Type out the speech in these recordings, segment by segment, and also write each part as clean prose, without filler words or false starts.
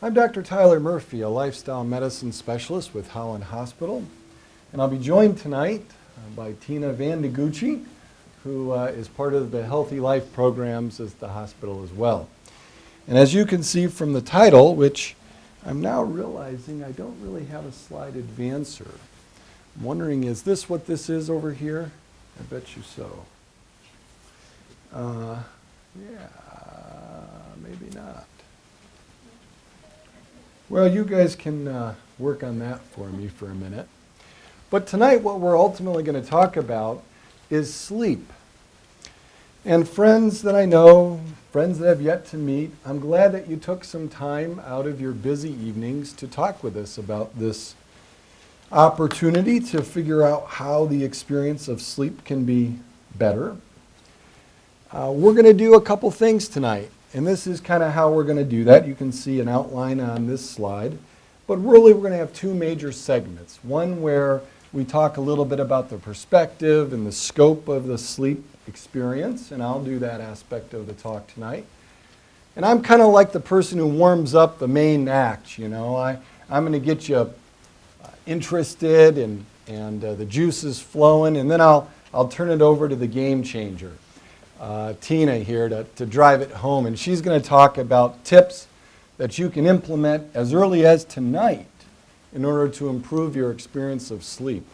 I'm Dr. Tyler Murphy, a lifestyle medicine specialist with Holland Hospital, and I'll be joined tonight by Tina Van de Gucci, who is part of the Healthy Life programs at the hospital as well. And as you can see from the title, which I'm now realizing I don't really have a slide advancer. I'm wondering, is this what this is over here? I bet you so. Yeah, maybe not. Well, you guys can work on that for me for a minute. But tonight what we're ultimately going to talk about is sleep. And friends that I know, friends that I've yet to meet, I'm glad that you took some time out of your busy evenings to talk with us about this opportunity to figure out how the experience of sleep can be better. We're going to do a couple things tonight, and this is kind of how we're going to do that. You can see an outline on this slide, but really we're going to have two major segments. One where we talk a little bit about the perspective and the scope of the sleep experience, and I'll do that aspect of the talk tonight. And I'm kind of like the person who warms up the main act, you know. I'm going to get you interested and the juices flowing, and then I'll turn it over to the game changer, Tina here, to drive it home. And she's going to talk about tips that you can implement as early as tonight in order to improve your experience of sleep.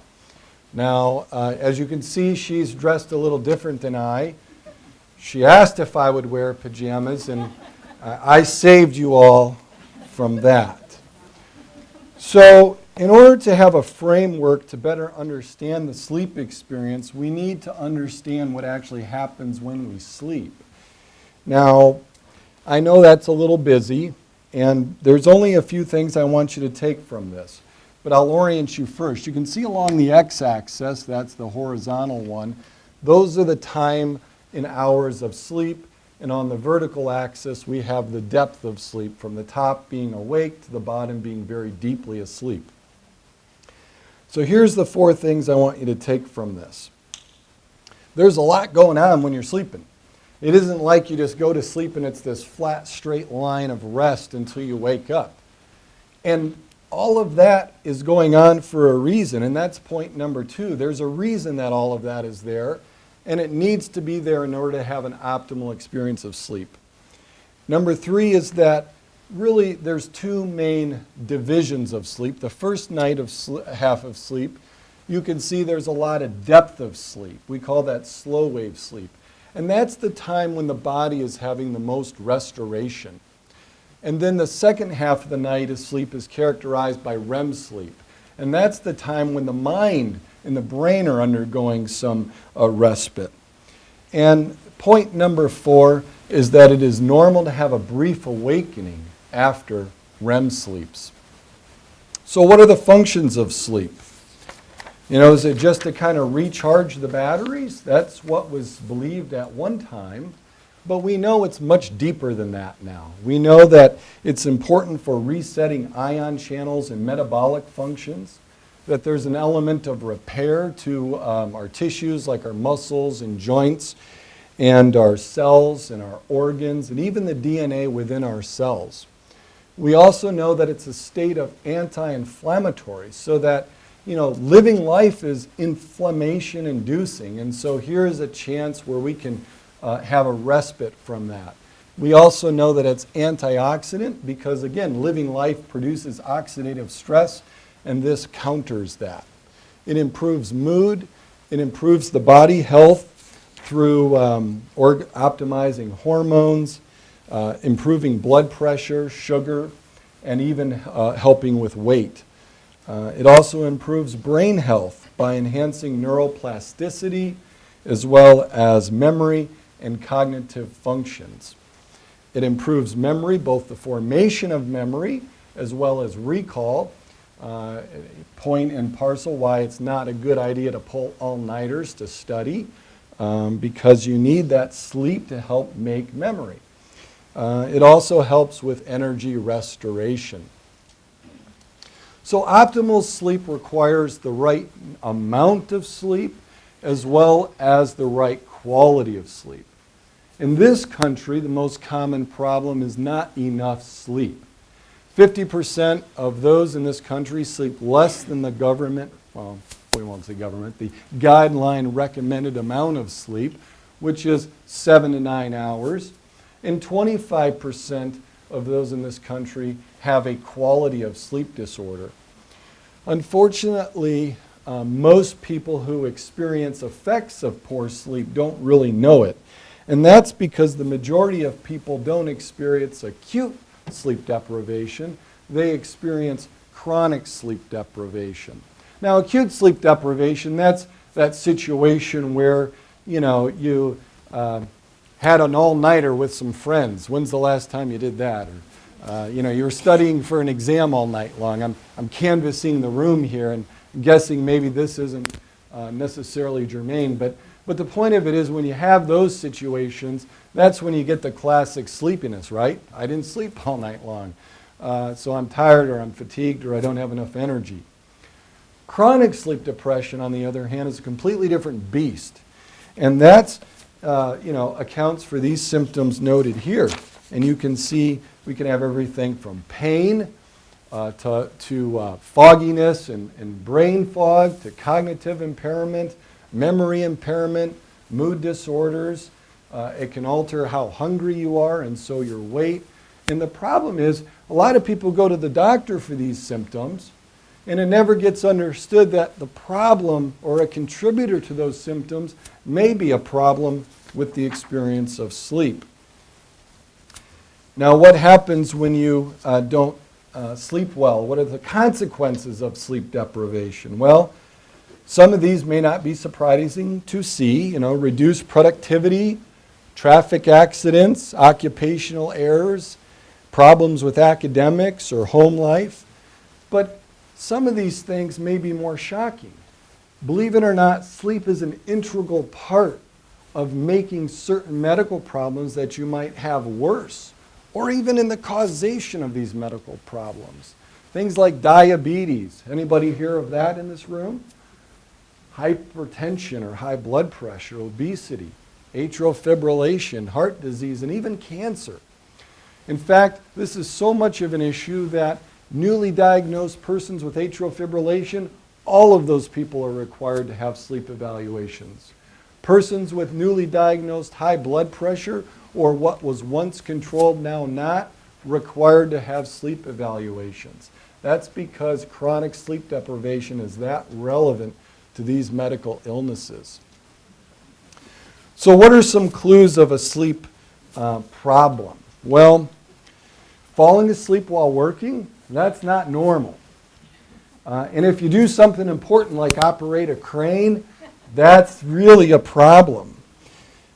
Now, as you can see, she's dressed a little different than I. She asked if I would wear pajamas, and I saved you all from that. So, in order to have a framework to better understand the sleep experience, we need to understand what actually happens when we sleep. Now, I know that's a little busy, and there's only a few things I want you to take from this. But I'll orient you first. You can see along the x-axis, that's the horizontal one, those are the time in hours of sleep. And on the vertical axis, we have the depth of sleep, from the top being awake to the bottom being very deeply asleep. So here's the four things I want you to take from this. There's a lot going on when you're sleeping. It isn't like you just go to sleep and it's this flat, straight line of rest until you wake up. And all of that is going on for a reason, and that's point number two. There's a reason that all of that is there, and it needs to be there in order to have an optimal experience of sleep. Number three is that really there's two main divisions of sleep. The first night of half of sleep, you can see there's a lot of depth of sleep. We call that slow wave sleep. And that's the time when the body is having the most restoration. And then the second half of the night of sleep is characterized by REM sleep. And that's the time when the mind and the brain are undergoing some respite. And point number four is that it is normal to have a brief awakening after REM sleeps. So what are the functions of sleep? You know, is it just to kind of recharge the batteries? That's what was believed at one time. But we know it's much deeper than that now. We know that it's important for resetting ion channels and metabolic functions, that there's an element of repair to our tissues like our muscles and joints and our cells and our organs and even the DNA within our cells. We also know that it's a state of anti-inflammatory, so that, you know, living life is inflammation inducing, and so here is a chance where we can have a respite from that. We also know that it's antioxidant because, again, living life produces oxidative stress, and this counters that. It improves mood, it improves the body health through optimizing hormones, improving blood pressure, sugar, and even helping with weight. It also improves brain health by enhancing neuroplasticity as well as memory and cognitive functions. It improves memory, both the formation of memory as well as recall. Point and parcel why it's not a good idea to pull all-nighters to study, because you need that sleep to help make memory. It also helps with energy restoration. So optimal sleep requires the right amount of sleep as well as the right quality of sleep. In this country, the most common problem is not enough sleep. 50% of those in this country sleep less than the government, well, we won't say government, the guideline recommended amount of sleep, which is 7 to 9 hours. And 25% of those in this country have a quality of sleep disorder. Unfortunately, most people who experience effects of poor sleep don't really know it. And that's because the majority of people don't experience acute sleep deprivation. They experience chronic sleep deprivation. Now, acute sleep deprivation, that's that situation where, you had an all-nighter with some friends. When's the last time you did that? Or, you were studying for an exam all night long. I'm canvassing the room here and guessing maybe this isn't necessarily germane, but the point of it is when you have those situations, that's when you get the classic sleepiness, right? I didn't sleep all night long, so I'm tired or I'm fatigued or I don't have enough energy. Chronic sleep depression, on the other hand, is a completely different beast. And that's, accounts for these symptoms noted here. And you can see we can have everything from pain to fogginess and brain fog, to cognitive impairment, memory impairment, mood disorders. It can alter how hungry you are and so your weight. And the problem is a lot of people go to the doctor for these symptoms, and it never gets understood that the problem or a contributor to those symptoms may be a problem with the experience of sleep. Now, what happens when you don't sleep well? What are the consequences of sleep deprivation? Well, some of these may not be surprising to see, reduced productivity, traffic accidents, occupational errors, problems with academics or home life. But some of these things may be more shocking. Believe it or not, sleep is an integral part of making certain medical problems that you might have worse, or even in the causation of these medical problems. Things like diabetes. Anybody hear of that in this room? Hypertension or high blood pressure, obesity, atrial fibrillation, heart disease, and even cancer. In fact, this is so much of an issue that newly diagnosed persons with atrial fibrillation, all of those people are required to have sleep evaluations. Persons with newly diagnosed high blood pressure or what was once controlled, now not, required to have sleep evaluations. That's because chronic sleep deprivation is that relevant to these medical illnesses. So what are some clues of a sleep problem? Well, falling asleep while working, that's not normal. And if you do something important like operate a crane, that's really a problem.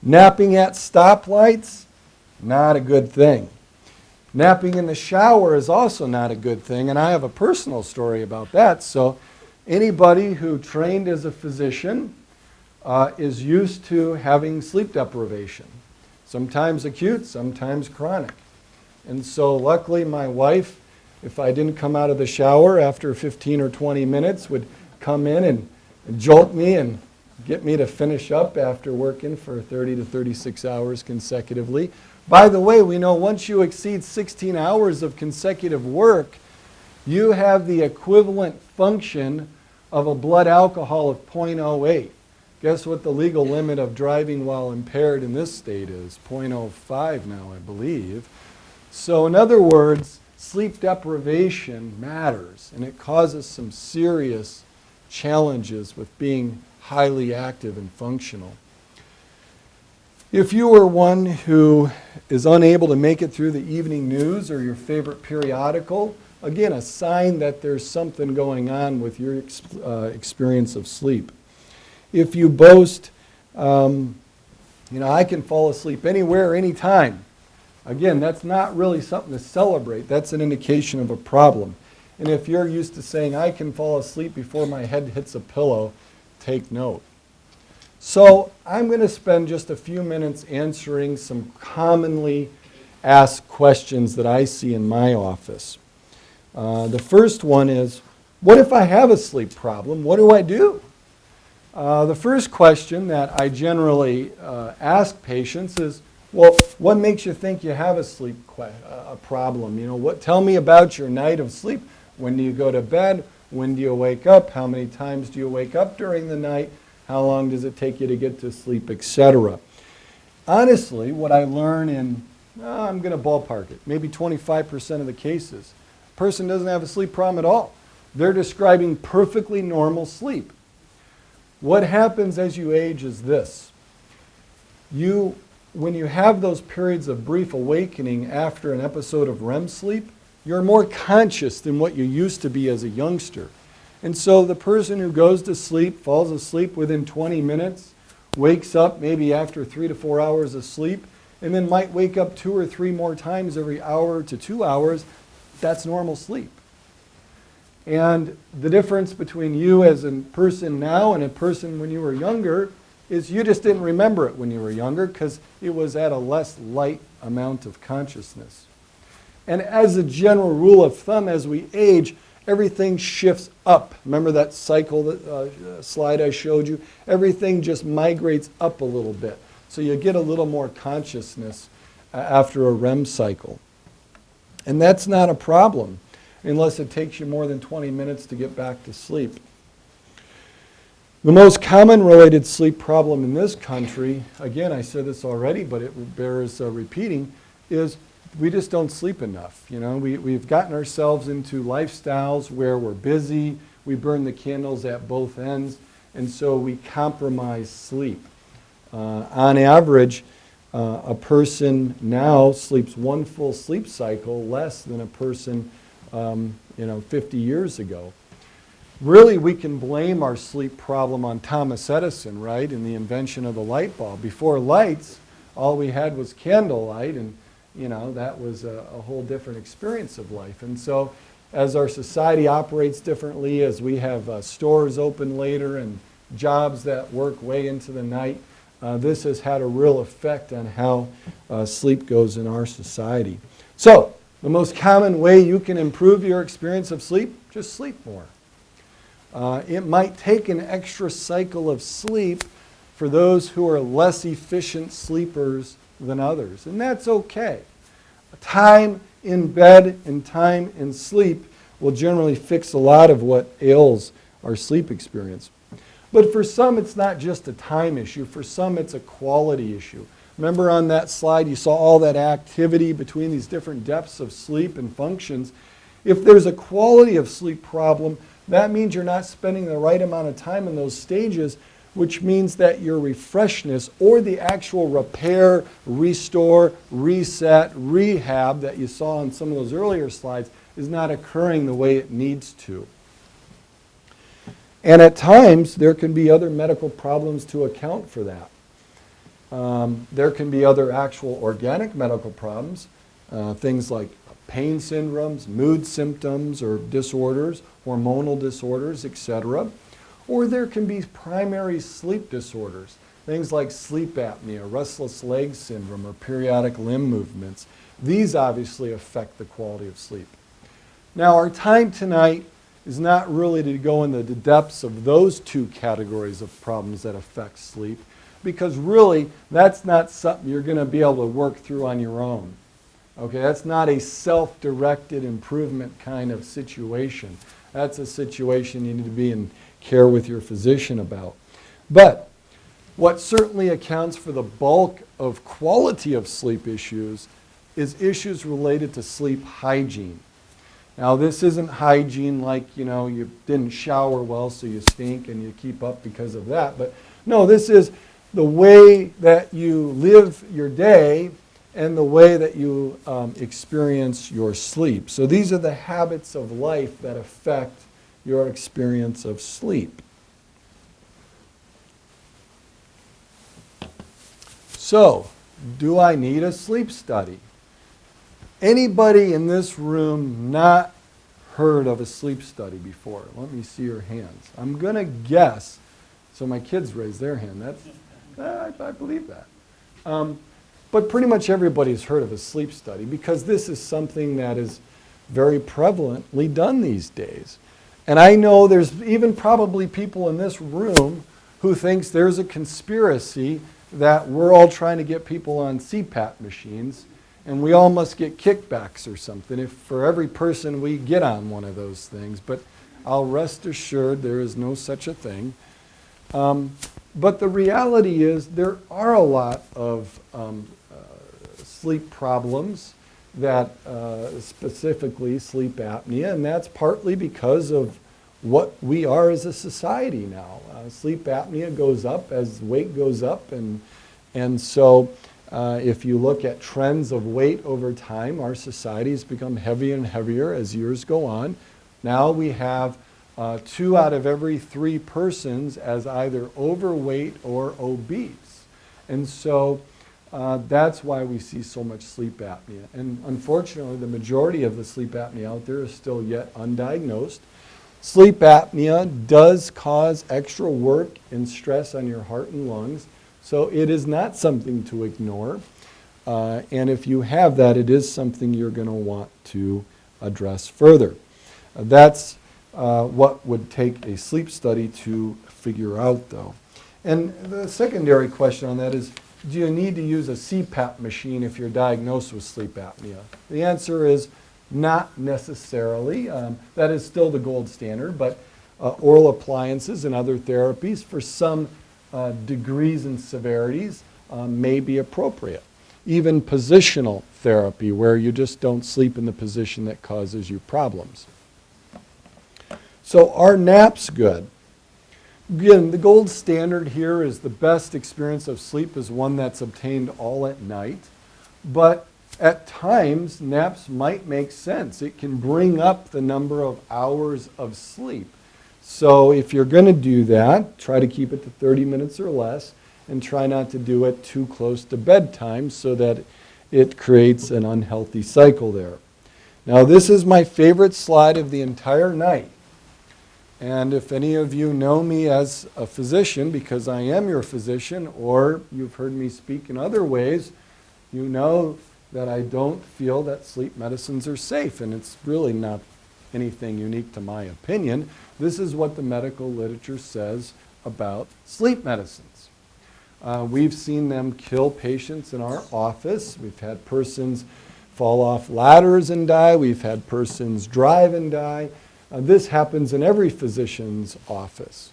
Napping at stoplights, not a good thing. Napping in the shower is also not a good thing, and I have a personal story about that. So anybody who trained as a physician is used to having sleep deprivation, sometimes acute, sometimes chronic. And so luckily my wife, if I didn't come out of the shower after 15 or 20 minutes, would come in and jolt me and get me to finish up after working for 30 to 36 hours consecutively. By the way, we know once you exceed 16 hours of consecutive work, you have the equivalent function of a blood alcohol of 0.08. Guess what the legal limit of driving while impaired in this state is? 0.05 now, I believe. So in other words, sleep deprivation matters, and it causes some serious challenges with being highly active and functional. If you are one who is unable to make it through the evening news or your favorite periodical, again, a sign that there's something going on with your experience of sleep. If you boast, I can fall asleep anywhere, anytime. Again, that's not really something to celebrate. That's an indication of a problem. And if you're used to saying, I can fall asleep before my head hits a pillow, take note. So I'm going to spend just a few minutes answering some commonly asked questions that I see in my office. The first one is, what if I have a sleep problem? What do I do? The first question that I generally ask patients is, Well, what makes you think you have a sleep problem? Tell me about your night of sleep. When do you go to bed? When do you wake up? How many times do you wake up during the night? How long does it take you to get to sleep, etc.? Honestly, what I learn in, I'm going to ballpark it, maybe 25% of the cases, a person doesn't have a sleep problem at all. They're describing perfectly normal sleep. What happens as you age is this. When you have those periods of brief awakening after an episode of REM sleep, you're more conscious than what you used to be as a youngster. And so the person who goes to sleep, falls asleep within 20 minutes, wakes up maybe after 3 to 4 hours of sleep, and then might wake up 2 or 3 more times every hour to 2 hours, that's normal sleep. And the difference between you as a person now and a person when you were younger is you just didn't remember it when you were younger because it was at a less light amount of consciousness. And as a general rule of thumb, as we age, everything shifts up. Remember that cycle slide I showed you? Everything just migrates up a little bit. So you get a little more consciousness after a REM cycle. And that's not a problem unless it takes you more than 20 minutes to get back to sleep. The most common related sleep problem in this country, again, I said this already, but it bears repeating, is we just don't sleep enough. We've gotten ourselves into lifestyles where we're busy, we burn the candles at both ends, and so we compromise sleep. On average, a person now sleeps 1 full sleep cycle less than a person 50 years ago. Really, we can blame our sleep problem on Thomas Edison, right, and the invention of the light bulb. Before lights, all we had was candlelight, and that was a whole different experience of life. And so as our society operates differently, as we have stores open later and jobs that work way into the night, this has had a real effect on how sleep goes in our society. So the most common way you can improve your experience of sleep, just sleep more. It might take an extra cycle of sleep for those who are less efficient sleepers than others, and that's okay. Time in bed and time in sleep will generally fix a lot of what ails our sleep experience. But for some, it's not just a time issue. For some, it's a quality issue. Remember on that slide, you saw all that activity between these different depths of sleep and functions. If there's a quality of sleep problem, that means you're not spending the right amount of time in those stages, which means that your refreshness or the actual repair, restore, reset, rehab that you saw on some of those earlier slides is not occurring the way it needs to. And at times, there can be other medical problems to account for that. There can be other actual organic medical problems, things like pain syndromes, mood symptoms or disorders, hormonal disorders, etc. Or there can be primary sleep disorders, things like sleep apnea, restless leg syndrome, or periodic limb movements. These obviously affect the quality of sleep. Now, our time tonight is not really to go into the depths of those two categories of problems that affect sleep, because really, that's not something you're going to be able to work through on your own. Okay, that's not a self-directed improvement kind of situation. That's a situation you need to be in care with your physician about. But what certainly accounts for the bulk of quality of sleep issues is issues related to sleep hygiene. Now, this isn't hygiene like, you didn't shower well so you stink and you keep up because of that. But no, this is the way that you live your day and the way that you experience your sleep. So these are the habits of life that affect your experience of sleep. So, do I need a sleep study? Anybody in this room not heard of a sleep study before? Let me see your hands. I'm going to guess. So my kids raised their hand. I believe that. But pretty much everybody's heard of a sleep study because this is something that is very prevalently done these days. And I know there's even probably people in this room who thinks there's a conspiracy that we're all trying to get people on CPAP machines, and we all must get kickbacks or something if for every person we get on one of those things. But I'll rest assured there is no such a thing. But the reality is there are a lot of sleep problems that specifically sleep apnea, and that's partly because of what we are as a society now. Sleep apnea goes up as weight goes up, and so if you look at trends of weight over time, our society has become heavier and heavier as years go on. Now we have 2 out of every 3 persons as either overweight or obese. And so that's why we see so much sleep apnea. And unfortunately, the majority of the sleep apnea out there is still yet undiagnosed. Sleep apnea does cause extra work and stress on your heart and lungs, so it is not something to ignore. And if you have that, it is something you're going to want to address further. That's what would take a sleep study to figure out, though. And the secondary question on that is, do you need to use a CPAP machine if you're diagnosed with sleep apnea? The answer is not necessarily. That is still the gold standard, but oral appliances and other therapies for some degrees and severities may be appropriate. Even positional therapy, where you just don't sleep in the position that causes you problems. So are naps good? Again, the gold standard here is the best experience of sleep is one that's obtained all at night. But at times, naps might make sense. It can bring up the number of hours of sleep. So if you're going to do that, try to keep it to 30 minutes or less, and try not to do it too close to bedtime so that it creates an unhealthy cycle there. Now, this is my favorite slide of the entire night. And if any of you know me as a physician, because I am your physician, or you've heard me speak in other ways, you know that I don't feel that sleep medicines are safe, and it's really not anything unique to my opinion. This is what the medical literature says about sleep medicines. We've seen them kill patients in our office. We've had persons fall off ladders and die. We've had persons drive and die. This happens in every physician's office.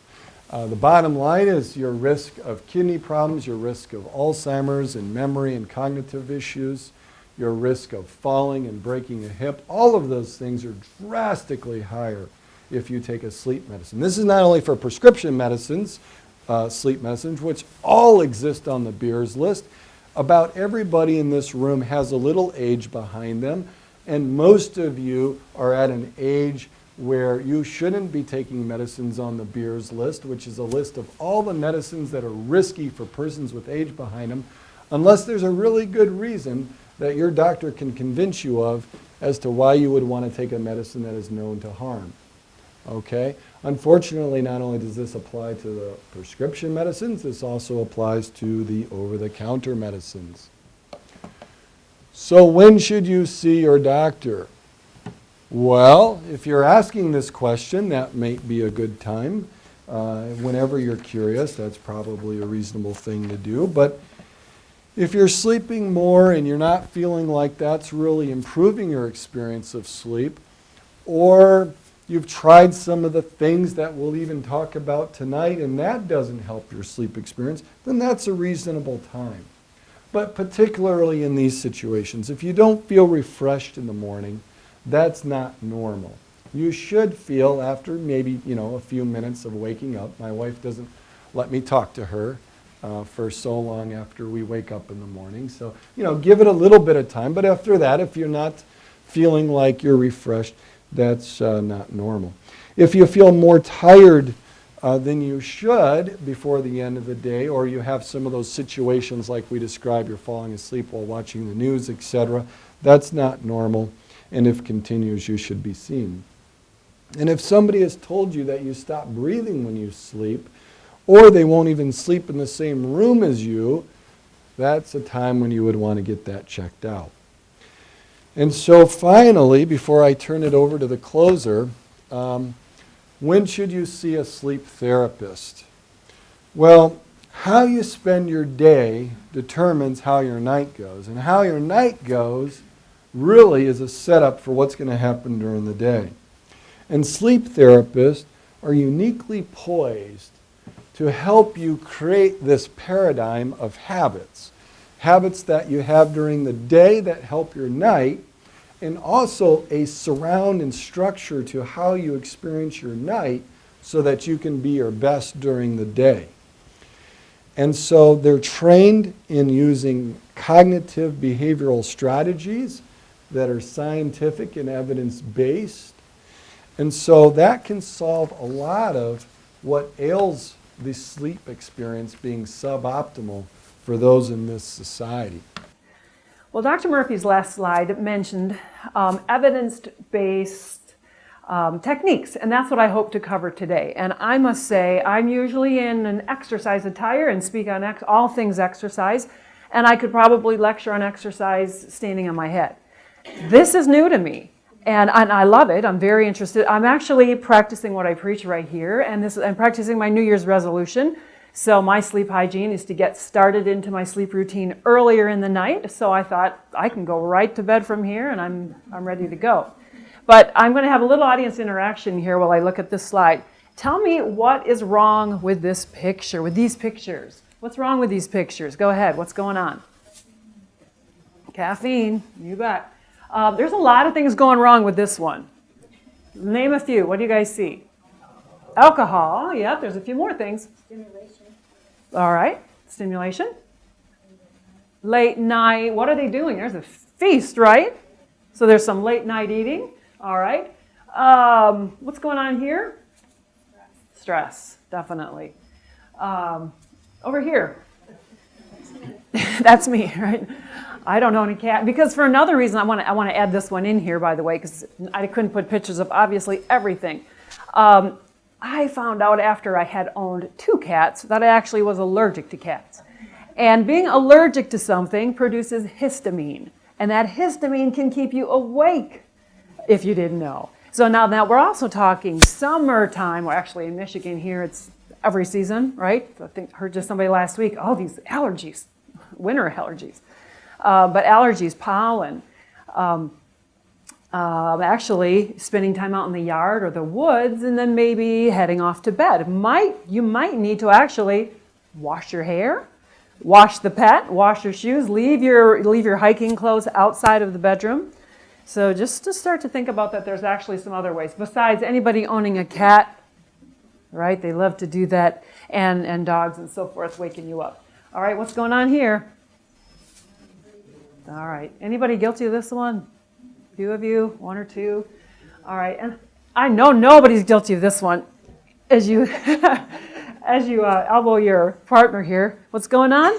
The bottom line is your risk of kidney problems, your risk of Alzheimer's and memory and cognitive issues, your risk of falling and breaking a hip, all of those things are drastically higher if you take a sleep medicine. This is not only for prescription medicines, sleep medicines, which all exist on the Beers list. About everybody in this room has a little age behind them, and most of you are at an age where you shouldn't be taking medicines on the Beers list, which is a list of all the medicines that are risky for persons with age behind them, unless there's a really good reason that your doctor can convince you of as to why you would want to take a medicine that is known to harm. Okay? Unfortunately, not only does this apply to the prescription medicines, this also applies to the over-the-counter medicines. So when should you see your doctor? Well, if you're asking this question, that may be a good time. Whenever you're curious, that's probably a reasonable thing to do. But if you're sleeping more and you're not feeling like that's really improving your experience of sleep, or you've tried some of the things that we'll even talk about tonight and that doesn't help your sleep experience, then that's a reasonable time. But particularly in these situations, if you don't feel refreshed in the morning, that's not normal. You should feel after maybe, a few minutes of waking up. My wife doesn't let me talk to her for so long after we wake up in the morning. So, give it a little bit of time. But after that, if you're not feeling like you're refreshed, that's not normal. If you feel more tired than you should before the end of the day, or you have some of those situations like we described, you're falling asleep while watching the news, etc., that's not normal. And if continues, you should be seen. And if somebody has told you that you stop breathing when you sleep, or they won't even sleep in the same room as you, that's a time when you would want to get that checked out. And so finally, before I turn it over to the closer, when should you see a sleep therapist? Well, how you spend your day determines how your night goes. And how your night goes really is a setup for what's going to happen during the day. And sleep therapists are uniquely poised to help you create this paradigm of habits. Habits that you have during the day that help your night, and also a surround and structure to how you experience your night so that you can be your best during the day. And so they're trained in using cognitive behavioral strategies that are scientific and evidence-based. And so that can solve a lot of what ails the sleep experience being suboptimal for those in this society. Well, Dr. Murphy's last slide mentioned evidence-based techniques, and that's what I hope to cover today. And I must say, I'm usually in an exercise attire and speak on all things exercise, and I could probably lecture on exercise standing on my head. This is new to me, and I love it. I'm very interested. I'm actually practicing what I preach right here, and I'm practicing my New Year's resolution. So my sleep hygiene is to get started into my sleep routine earlier in the night. So I thought I can go right to bed from here, and I'm ready to go. But I'm going to have a little audience interaction here while I look at this slide. Tell me what is wrong with this picture, with these pictures. What's wrong with these pictures? Go ahead. What's going on? Caffeine. You bet. There's a lot of things going wrong with this one. Name a few. What do you guys see? Alcohol. Yeah, there's a few more things. Stimulation. All right. Stimulation. Late night. What are they doing? There's a feast, right? So there's some late night eating. All right. What's going on here? Stress, definitely. Over here. That's me, right? I don't own a cat. Because for another reason, I want to add this one in here, by the way, because I couldn't put pictures of obviously everything. I found out after I had owned 2 cats that I actually was allergic to cats. And being allergic to something produces histamine. And that histamine can keep you awake, if you didn't know. So now we're also talking summertime. We're actually in Michigan here. It's every season, right? I think I heard just somebody last week, oh, these allergies, winter allergies. But allergies, pollen, actually spending time out in the yard or the woods and then maybe heading off to bed. You might need to actually wash your hair, wash the pet, wash your shoes, leave your hiking clothes outside of the bedroom. So just to start to think about that, there's actually some other ways. Besides anybody owning a cat, right? They love to do that, and dogs and so forth, waking you up. All right, what's going on here? All right, anybody guilty of this one? A few of you, 1 or 2. All right, and I know nobody's guilty of this one. As you elbow your partner here, what's going on?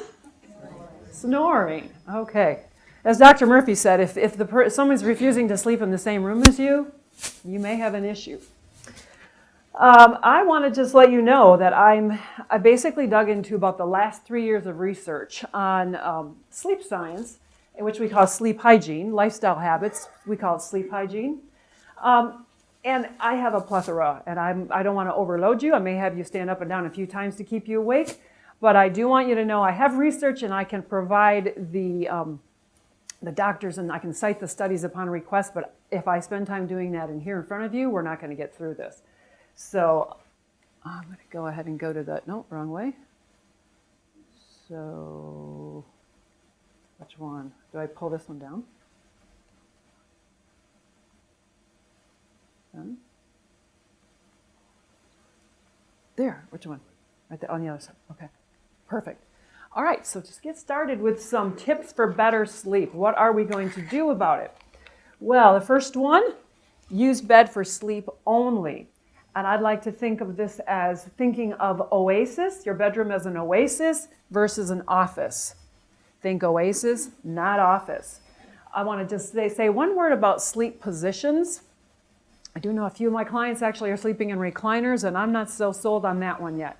Snoring. Okay. As Dr. Murphy said, if someone's refusing to sleep in the same room as you, you may have an issue. I want to just let you know that I basically dug into about the last 3 years of research on sleep science, in which we call sleep hygiene, lifestyle habits, we call it sleep hygiene. And I have a plethora, and I don't want to overload you. I may have you stand up and down a few times to keep you awake, but I do want you to know I have research and I can provide the doctors and I can cite the studies upon request, but if I spend time doing that in here in front of you, we're not going to get through this. So I'm going to go ahead and go to the, no, wrong way. So which one? Do I pull this one down? Done. There, which one? Right there, on the other side. Okay, perfect. All right, so just get started with some tips for better sleep. What are we going to do about it? Well, the first one, use bed for sleep only. And I'd like to think of this as thinking of oasis, your bedroom as an oasis versus an office. Think oasis, not office. I want to just say one word about sleep positions. I do know a few of my clients actually are sleeping in recliners, and I'm not so sold on that one yet.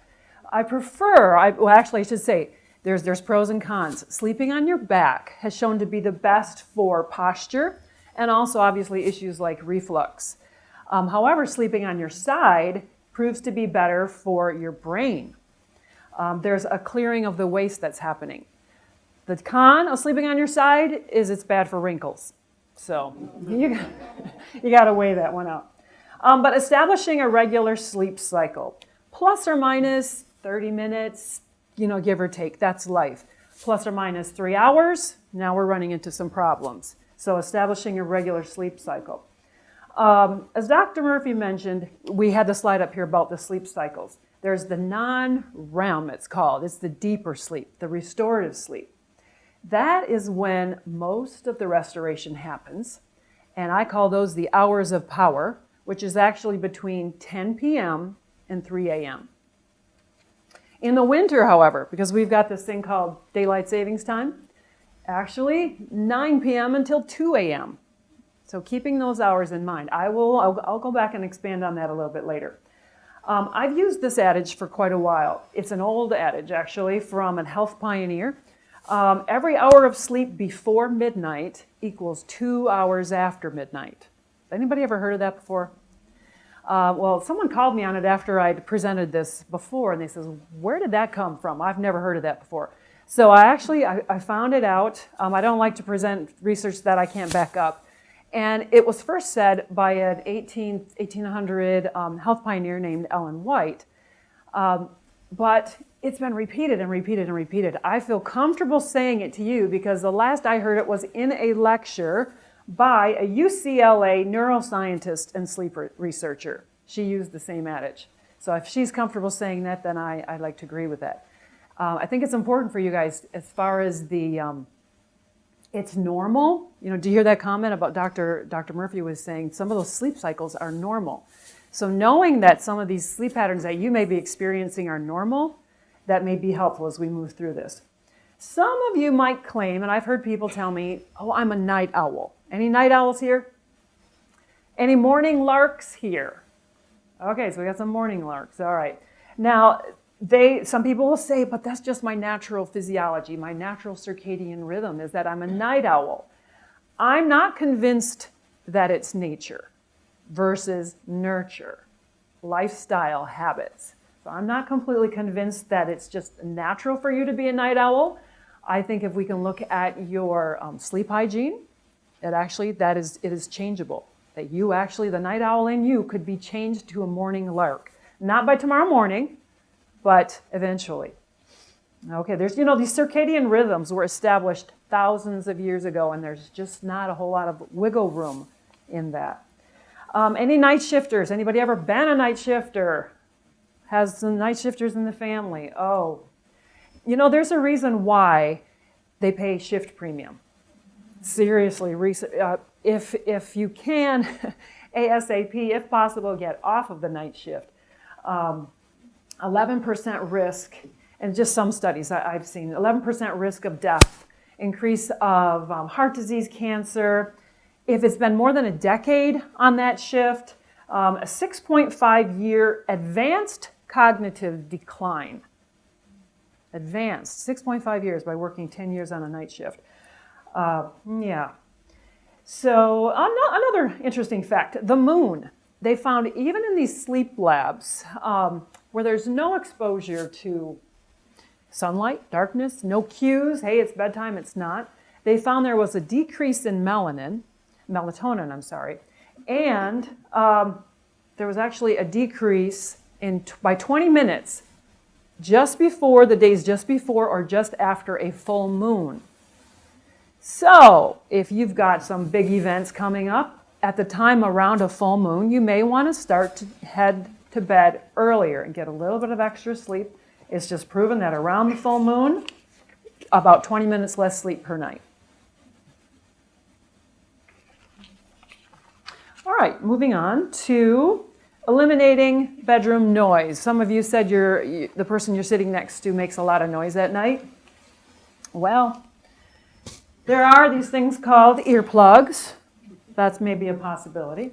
I should say, there's pros and cons. Sleeping on your back has shown to be the best for posture and also obviously issues like reflux. However, sleeping on your side proves to be better for your brain. There's a clearing of the waste that's happening. The con of sleeping on your side is it's bad for wrinkles. So you got to weigh that one out. But establishing a regular sleep cycle, plus or minus 30 minutes, give or take, that's life. Plus or minus 3 hours, now we're running into some problems. So establishing a regular sleep cycle. As Dr. Murphy mentioned, we had the slide up here about the sleep cycles. There's the non-REM, it's called. It's the deeper sleep, the restorative sleep. That is when most of the restoration happens, and I call those the hours of power, which is actually between 10 p.m. and 3 a.m. In the winter, however, because we've got this thing called daylight savings time, actually 9 p.m. until 2 a.m. So keeping those hours in mind. I'll go back and expand on that a little bit later. I've used this adage for quite a while. It's an old adage, actually, from a health pioneer. Every hour of sleep before midnight equals 2 hours after midnight. Anybody ever heard of that before? Well, someone called me on it after I'd presented this before, and they says, where did that come from? I've never heard of that before. So I found it out. I don't like to present research that I can't back up. And it was first said by an 1800 health pioneer named Ellen White. But it's been repeated and repeated and repeated. I feel comfortable saying it to you because the last I heard it was in a lecture by a UCLA neuroscientist and sleep researcher. She used the same adage. So if she's comfortable saying that, then I'd like to agree with that. I think it's important for you guys as far as it's normal. Do you hear that comment about Dr. Murphy was saying some of those sleep cycles are normal. So knowing that some of these sleep patterns that you may be experiencing are normal, that may be helpful as we move through this. Some of you might claim, and I've heard people tell me, oh, I'm a night owl. Any night owls here? Any morning larks here? Okay, so we got some morning larks. All right. Now, some people will say, but that's just my natural physiology, my natural circadian rhythm is that I'm a night owl. I'm not convinced that it's nature versus nurture, lifestyle habits. So I'm not completely convinced that it's just natural for you to be a night owl. I think if we can look at your sleep hygiene, it is changeable. That you actually, the night owl in you could be changed to a morning lark. Not by tomorrow morning, but eventually. Okay, there's, these circadian rhythms were established thousands of years ago, and there's just not a whole lot of wiggle room in that. Any night shifters? Anybody ever been a night shifter? Has some night shifters in the family? Oh, there's a reason why they pay shift premium. Seriously, if you can, ASAP, if possible, get off of the night shift. 11% risk, and just some studies I've seen, 11% risk of death, increase of heart disease, cancer. If it's been more than a decade on that shift, a 6.5-year advanced cognitive decline. Advanced, 6.5 years by working 10 years on a night shift. Yeah. So another interesting fact, the moon. They found even in these sleep labs where there's no exposure to sunlight, darkness, no cues, hey, it's bedtime, it's not. They found there was a decrease in melatonin, and there was actually a decrease by 20 minutes the days just before or just after a full moon. So if you've got some big events coming up at the time around a full moon, you may want to start to head to bed earlier and get a little bit of extra sleep. It's just proven that around the full moon, about 20 minutes less sleep per night. All right, moving on to eliminating bedroom noise. Some of you said the person you're sitting next to makes a lot of noise at night. Well, there are these things called earplugs. That's maybe a possibility.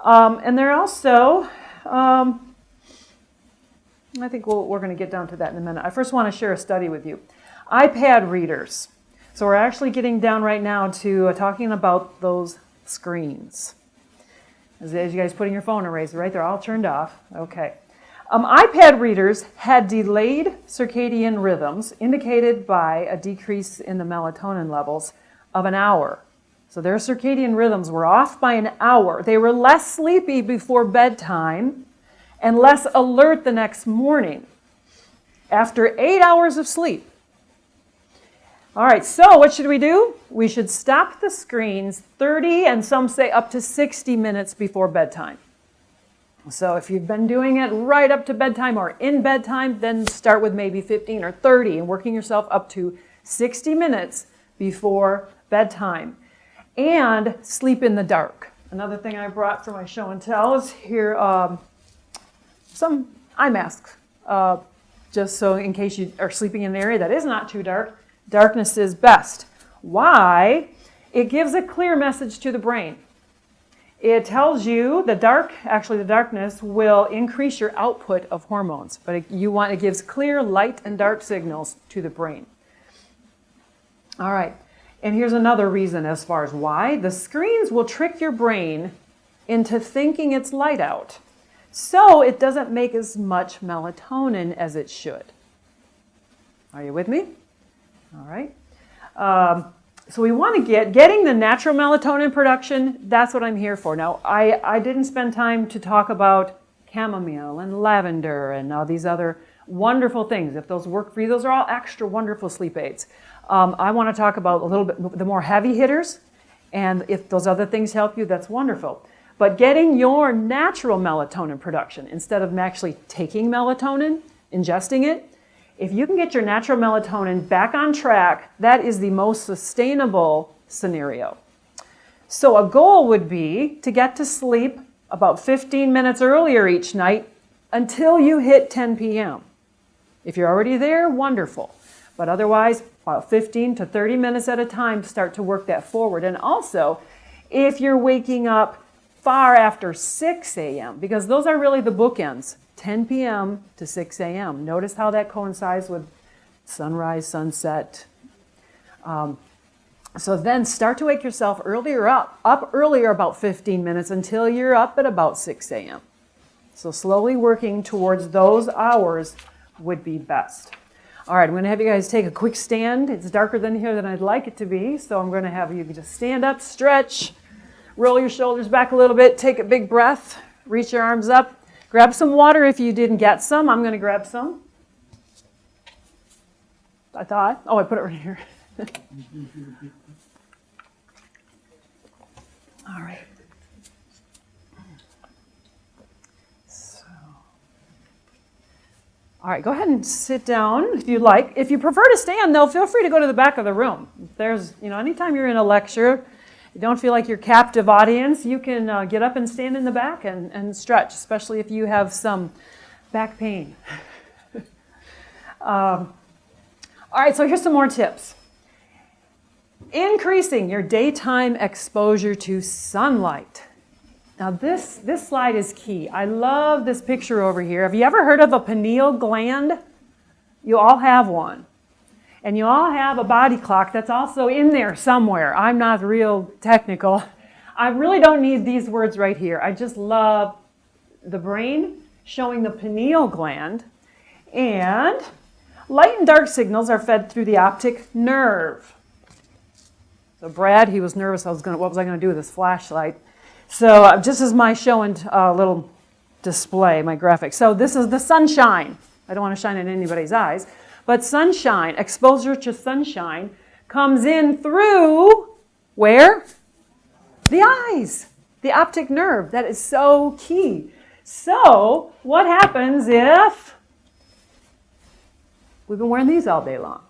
And there are also, I think we're going to get down to that in a minute. I first want to share a study with you. iPad readers. So we're actually getting down right now to talking about those screens. As you guys putting your phone away, right? They're all turned off. Okay. iPad readers had delayed circadian rhythms indicated by a decrease in the melatonin levels of an hour. So their circadian rhythms were off by an hour. They were less sleepy before bedtime and less alert the next morning after 8 hours of sleep. All right, so what should we do? We should stop the screens 30 and some say up to 60 minutes before bedtime. So if you've been doing it right up to bedtime or in bedtime, then start with maybe 15 or 30 and working yourself up to 60 minutes before bedtime. And sleep in the dark. Another thing I brought for my show and tell is here some eye masks, just so in case you are sleeping in an area that is not too dark. Darkness is best. Why? It gives a clear message to the brain. It tells you the darkness will increase your output of hormones, but it gives clear light and dark signals to the brain. All right, and here's another reason as far as why. The screens will trick your brain into thinking it's light out, so it doesn't make as much melatonin as it should. Are you with me? All right. So we want to getting the natural melatonin production. That's what I'm here for. Now, I didn't spend time to talk about chamomile and lavender and all these other wonderful things. If those work for you, those are all extra wonderful sleep aids. I want to talk about a little bit the more heavy hitters, and if those other things help you, that's wonderful. But getting your natural melatonin production instead of actually taking melatonin, ingesting it, if you can get your natural melatonin back on track, that is the most sustainable scenario. So a goal would be to get to sleep about 15 minutes earlier each night until you hit 10 p.m. If you're already there, wonderful. But otherwise, about 15 to 30 minutes at a time, start to work that forward. And also, if you're waking up far after 6 a.m., because those are really the bookends, 10 p.m. to 6 a.m. Notice how that coincides with sunrise, sunset. So then start to wake yourself up earlier about 15 minutes until you're up at about 6 a.m. So slowly working towards those hours would be best. All right, I'm going to have you guys take a quick stand. It's darker than here than I'd like it to be, so I'm going to have you just stand up, stretch, roll your shoulders back a little bit, take a big breath, reach your arms up. Grab some water if you didn't get some. I'm going to grab some. I put it right here. All right. All right, go ahead and sit down if you like. If you prefer to stand, though, feel free to go to the back of the room. Anytime you're in a lecture, you don't feel like you're captive audience, you can get up and stand in the back and stretch, especially if you have some back pain. All right, so here's some more tips. Increasing your daytime exposure to sunlight. Now this slide is key. I love this picture over here. Have you ever heard of a pineal gland? You all have one. And you all have a body clock that's also in there somewhere. I'm not real technical. I really don't need these words right here. I just love the brain showing the pineal gland. And light and dark signals are fed through the optic nerve. So Brad, he was nervous. What was I going to do with this flashlight? So just as my showing little display, my graphic. So this is the sunshine. I don't want to shine in anybody's eyes. But sunshine, exposure to sunshine, comes in through where? The eyes, the optic nerve. That is so key. So what happens if we've been wearing these all day long?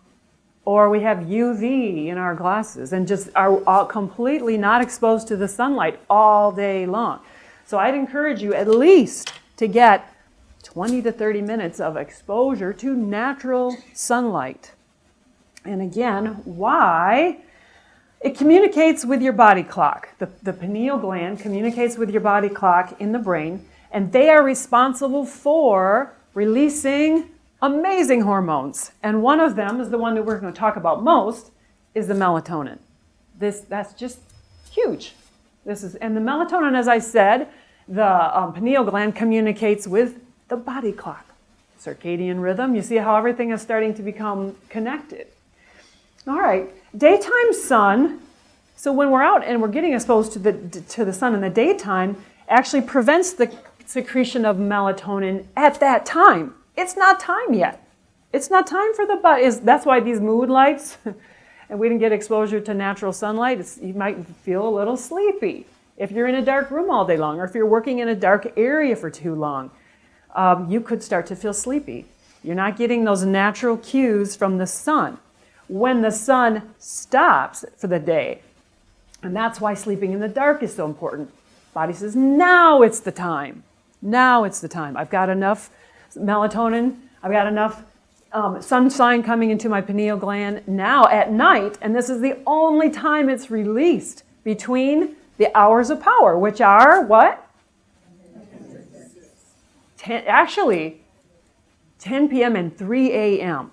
Or we have UV in our glasses and just are completely not exposed to the sunlight all day long. So I'd encourage you at least to get 20 to 30 minutes of exposure to natural sunlight. And again, why? It communicates with your body clock. The pineal gland communicates with your body clock in the brain, and they are responsible for releasing amazing hormones. And one of them is the one that we're going to talk about most, is the melatonin. That's just huge. And the melatonin, as I said, the pineal gland communicates with the body clock. Circadian rhythm, you see how everything is starting to become connected. All right, daytime sun. So when we're out and we're getting exposed to the sun in the daytime, actually prevents the secretion of melatonin at that time. It's not time yet. It's not time for the body. That's why these mood lights, and we didn't get exposure to natural sunlight, you might feel a little sleepy if you're in a dark room all day long, or if you're working in a dark area for too long. You could start to feel sleepy. You're not getting those natural cues from the sun. When the sun stops for the day, and that's why sleeping in the dark is so important. Body says, now it's the time. Now it's the time. I've got enough melatonin. I've got enough sunshine coming into my pineal gland now at night, and this is the only time it's released between the hours of power, which are what? 10 p.m. and 3 a.m.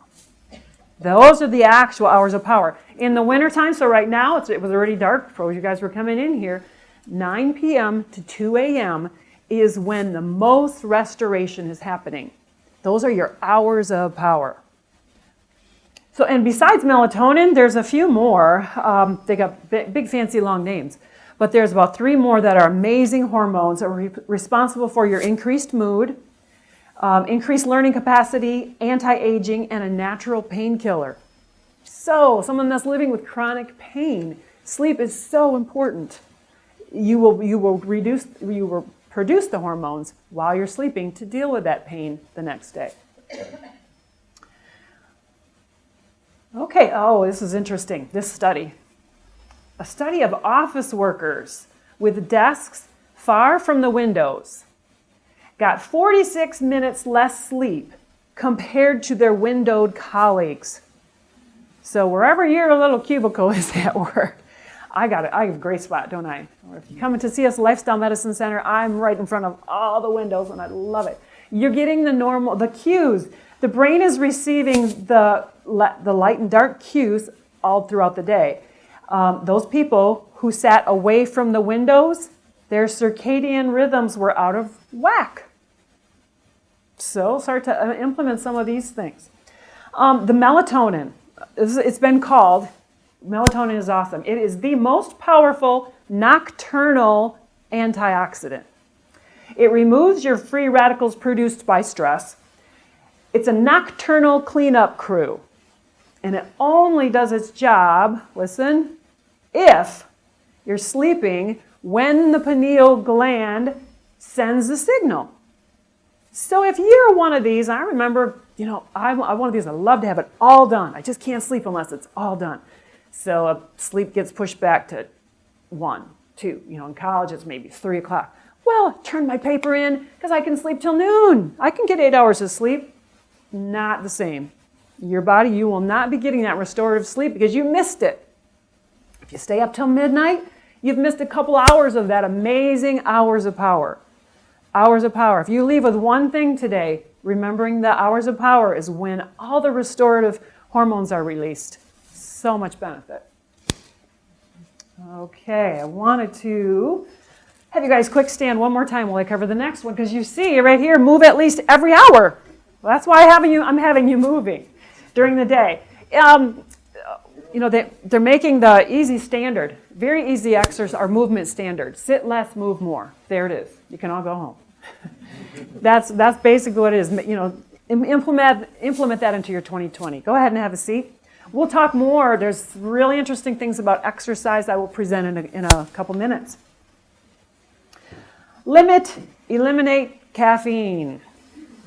Those are the actual hours of power. In the wintertime, so right now, it was already dark before you guys were coming in here, 9 p.m. to 2 a.m. is when the most restoration is happening. Those are your hours of power. So, and besides melatonin, there's a few more. They got big, fancy, long names. But there's about 3 more that are amazing hormones that are responsible for your increased mood, increased learning capacity, anti-aging, and a natural painkiller. So, someone that's living with chronic pain, sleep is so important. You will produce the hormones while you're sleeping to deal with that pain the next day. Okay, this is interesting, this study. A study of office workers with desks far from the windows got 46 minutes less sleep compared to their windowed colleagues. So wherever your little cubicle is at work, I have a great spot, don't I? Or if you come to see us Lifestyle Medicine Center, I'm right in front of all the windows and I love it. You're getting the cues. The brain is receiving the light and dark cues all throughout the day. Those people who sat away from the windows, their circadian rhythms were out of whack. So start to implement some of these things. The melatonin, it's been called, melatonin is awesome. It is the most powerful nocturnal antioxidant. It removes your free radicals produced by stress. It's a nocturnal cleanup crew. And it only does its job, listen, if you're sleeping when the pineal gland sends the signal. So if you're one of these, I remember, I'm one of these, I love to have it all done. I just can't sleep unless it's all done. So sleep gets pushed back to 1, 2. In college it's maybe 3 o'clock. Well, turn my paper in because I can sleep till noon. I can get 8 hours of sleep. Not the same. Your body, you will not be getting that restorative sleep because you missed it. If you stay up till midnight, you've missed a couple hours of that amazing hours of power. Hours of power. If you leave with one thing today, remembering the hours of power is when all the restorative hormones are released. So much benefit. Okay, I wanted to have you guys quick stand one more time while I cover the next one, because you see right here, move at least every hour. Well, that's why I'm having you moving during the day. They're making the easy standard, very easy exercise, our movement standard. Sit less, move more. There it is. You can all go home. That's basically what it is. Implement that into your 2020. Go ahead and have a seat. We'll talk more. There's really interesting things about exercise I will present in a couple minutes. Eliminate caffeine.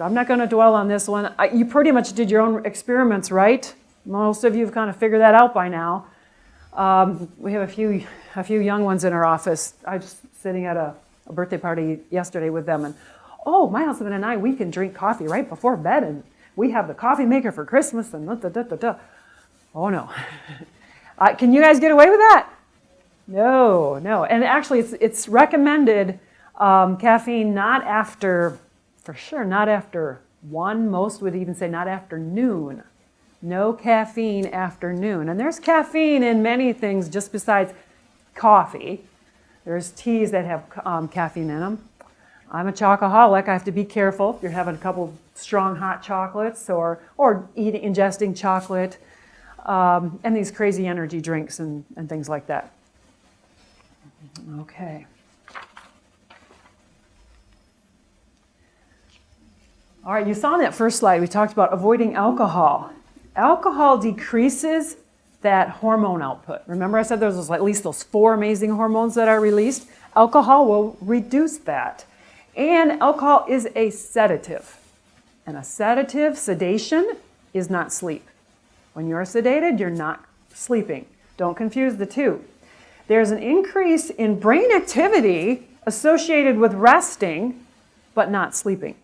I'm not going to dwell on this one. You pretty much did your own experiments, right? Most of you have kind of figured that out by now. We have a few young ones in our office. I was sitting at a birthday party yesterday with them, and my husband and I, we can drink coffee right before bed, and we have the coffee maker for Christmas, and da-da-da-da-da. Oh no. Can you guys get away with that? No. And actually, it's recommended caffeine not after 1. Most would even say not after noon. No caffeine after noon. And there's caffeine in many things just besides coffee. There's teas that have caffeine in them. I'm a chocoholic. I have to be careful if you're having a couple strong hot chocolates or ingesting chocolate and these crazy energy drinks and things like that. Okay. All right, you saw in that first slide, we talked about avoiding alcohol. Alcohol decreases that hormone output. Remember I said there's at least those 4 amazing hormones that are released? Alcohol will reduce that. And alcohol is a sedative. And a sedative, sedation, is not sleep. When you're sedated, you're not sleeping. Don't confuse the two. There's an increase in brain activity associated with resting, but not sleeping.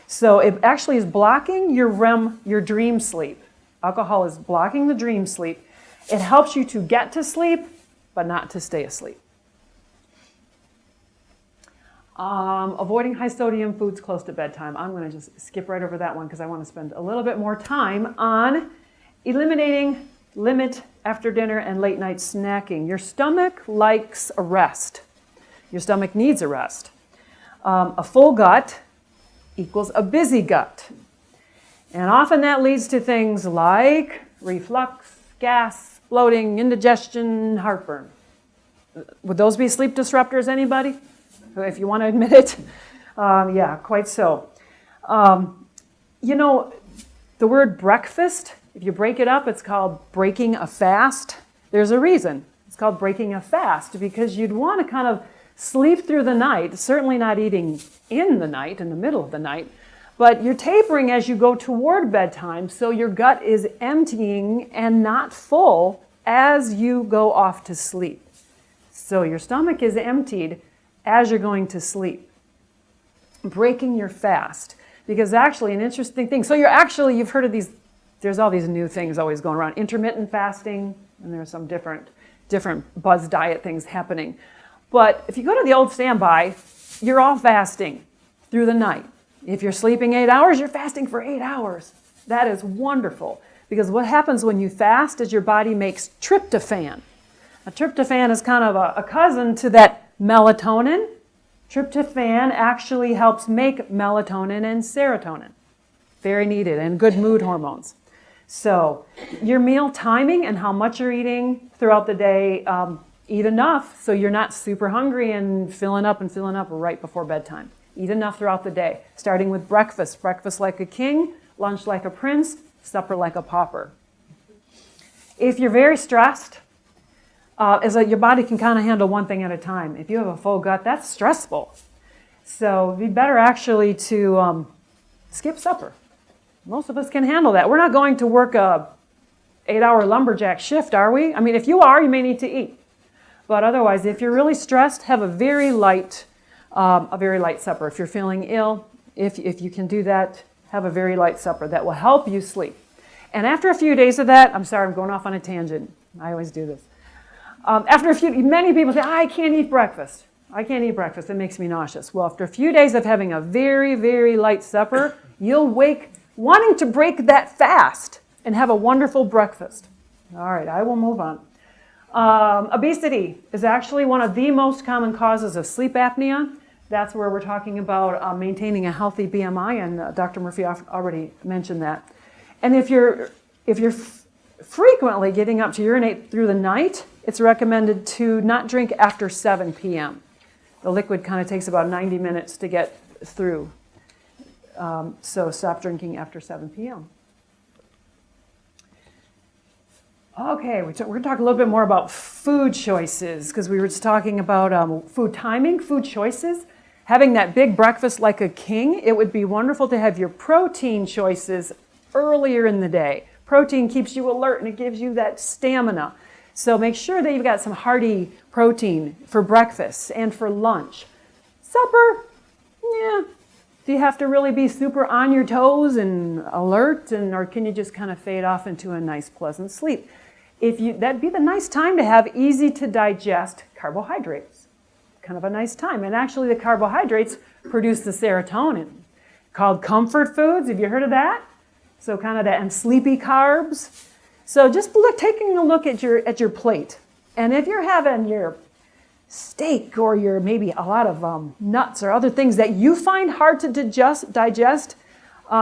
So it actually is blocking your REM, your dream sleep. Alcohol is blocking the dream sleep. It helps you to get to sleep, but not to stay asleep. Avoiding high sodium foods close to bedtime. I'm going to just skip right over that one because I want to spend a little bit more time on limit after dinner and late night snacking. Your stomach likes a rest. Your stomach needs a rest. A full gut equals a busy gut. And often that leads to things like reflux, gas, bloating, indigestion, heartburn. Would those be sleep disruptors, anybody? If you want to admit it? Yeah, quite so. You know, the word breakfast, if you break it up, it's called breaking a fast. There's a reason. It's called breaking a fast because you'd want to kind of sleep through the night, certainly not eating in the night, in the middle of the night, but you're tapering as you go toward bedtime, so your gut is emptying and not full as you go off to sleep. So your stomach is emptied as you're going to sleep. Breaking your fast, because actually an interesting thing, so you've heard of these, there's all these new things always going around, intermittent fasting, and there's some different buzz diet things happening. But if you go to the old standby, you're all fasting through the night. If you're sleeping 8 hours, you're fasting for 8 hours. That is wonderful because what happens when you fast is your body makes tryptophan. A tryptophan is kind of a cousin to that melatonin. Tryptophan actually helps make melatonin and serotonin. Very needed and good mood hormones. So your meal timing and how much you're eating throughout the day, eat enough so you're not super hungry and filling up right before bedtime. Eat enough throughout the day, starting with breakfast. Breakfast like a king, lunch like a prince, supper like a pauper. If you're very stressed, your body can kind of handle one thing at a time. If you have a full gut, that's stressful. So it'd be better actually to skip supper. Most of us can handle that. We're not going to work a 8-hour lumberjack shift, are we? I mean, if you are, you may need to eat. But otherwise, if you're really stressed, have a very light supper. If you're feeling ill, if you can do that, have a very light supper. That will help you sleep. And after a few days of that, I'm sorry, I'm going off on a tangent. I always do this. Many people say, I can't eat breakfast. I can't eat breakfast. It makes me nauseous. Well, after a few days of having a very, very light supper, you'll wake wanting to break that fast and have a wonderful breakfast. All right, I will move on. Obesity is actually one of the most common causes of sleep apnea. That's where we're talking about maintaining a healthy BMI, and Dr. Murphy already mentioned that. And if you're frequently getting up to urinate through the night, it's recommended to not drink after 7 p.m. The liquid kind of takes about 90 minutes to get through. So stop drinking after 7 p.m. Okay, we're going to talk a little bit more about food choices because we were just talking about food timing, food choices. Having that big breakfast like a king, it would be wonderful to have your protein choices earlier in the day. Protein keeps you alert and it gives you that stamina. So make sure that you've got some hearty protein for breakfast and for lunch. Supper, yeah. Do you have to really be super on your toes and alert, or can you just kind of fade off into a nice, pleasant sleep? That'd be the nice time to have easy to digest carbohydrates. Kind of a nice time. And actually the carbohydrates produce the serotonin called comfort foods. Have you heard of that? So kind of that, and sleepy carbs. So just taking a look at your plate. And if you're having your steak or your maybe a lot of nuts or other things that you find hard to digest,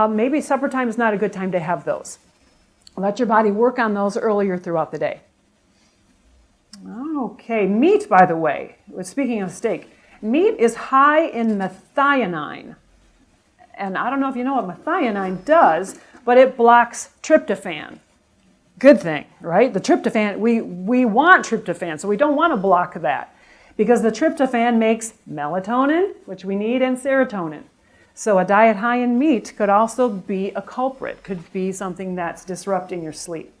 maybe supper time is not a good time to have those. Let your body work on those earlier throughout the day. Okay, meat, by the way, speaking of steak, meat is high in methionine. And I don't know if you know what methionine does, but it blocks tryptophan. Good thing, right? The tryptophan, we want tryptophan, so we don't want to block that because the tryptophan makes melatonin, which we need, and serotonin. So a diet high in meat could also be a culprit, could be something that's disrupting your sleep.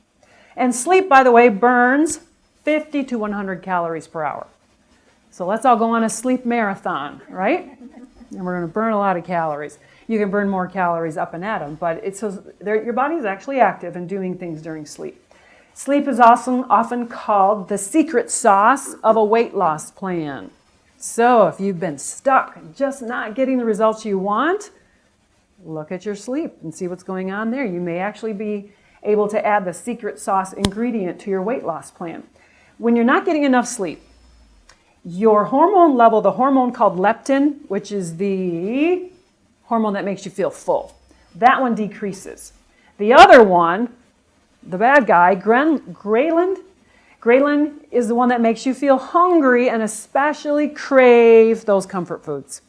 And sleep, by the way, burns 50 to 100 calories per hour. So let's all go on a sleep marathon, right? And we're going to burn a lot of calories. You can burn more calories up and at them, but your body is actually active and doing things during sleep. Sleep is also often called the secret sauce of a weight loss plan. So if you've been stuck, just not getting the results you want, look at your sleep and see what's going on there. You may actually be able to add the secret sauce ingredient to your weight loss plan. When you're not getting enough sleep, your hormone level, the hormone called leptin, which is the hormone that makes you feel full, that one decreases. The other one, the bad guy, ghrelin is the one that makes you feel hungry and especially crave those comfort foods.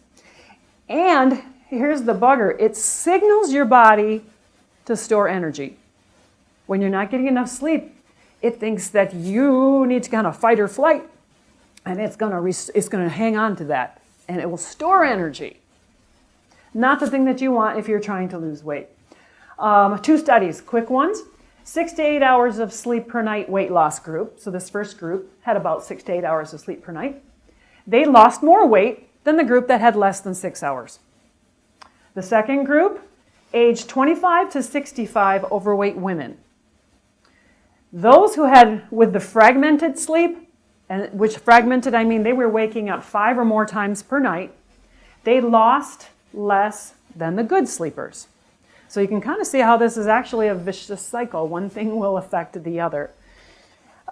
And here's the bugger, it signals your body to store energy. When you're not getting enough sleep, it thinks that you need to kind of fight or flight, and it's going to hang on to that, and it will store energy. Not the thing that you want if you're trying to lose weight. 2 studies, quick ones. 6 to 8 hours of sleep per night weight loss group. So this first group had about 6 to 8 hours of sleep per night. They lost more weight than the group that had less than 6 hours. The second group, age 25 to 65 overweight women. Those who had with the fragmented sleep, and which fragmented I mean they were waking up 5 or more times per night, they lost less than the good sleepers. So you can kind of see how this is actually a vicious cycle. One thing will affect the other.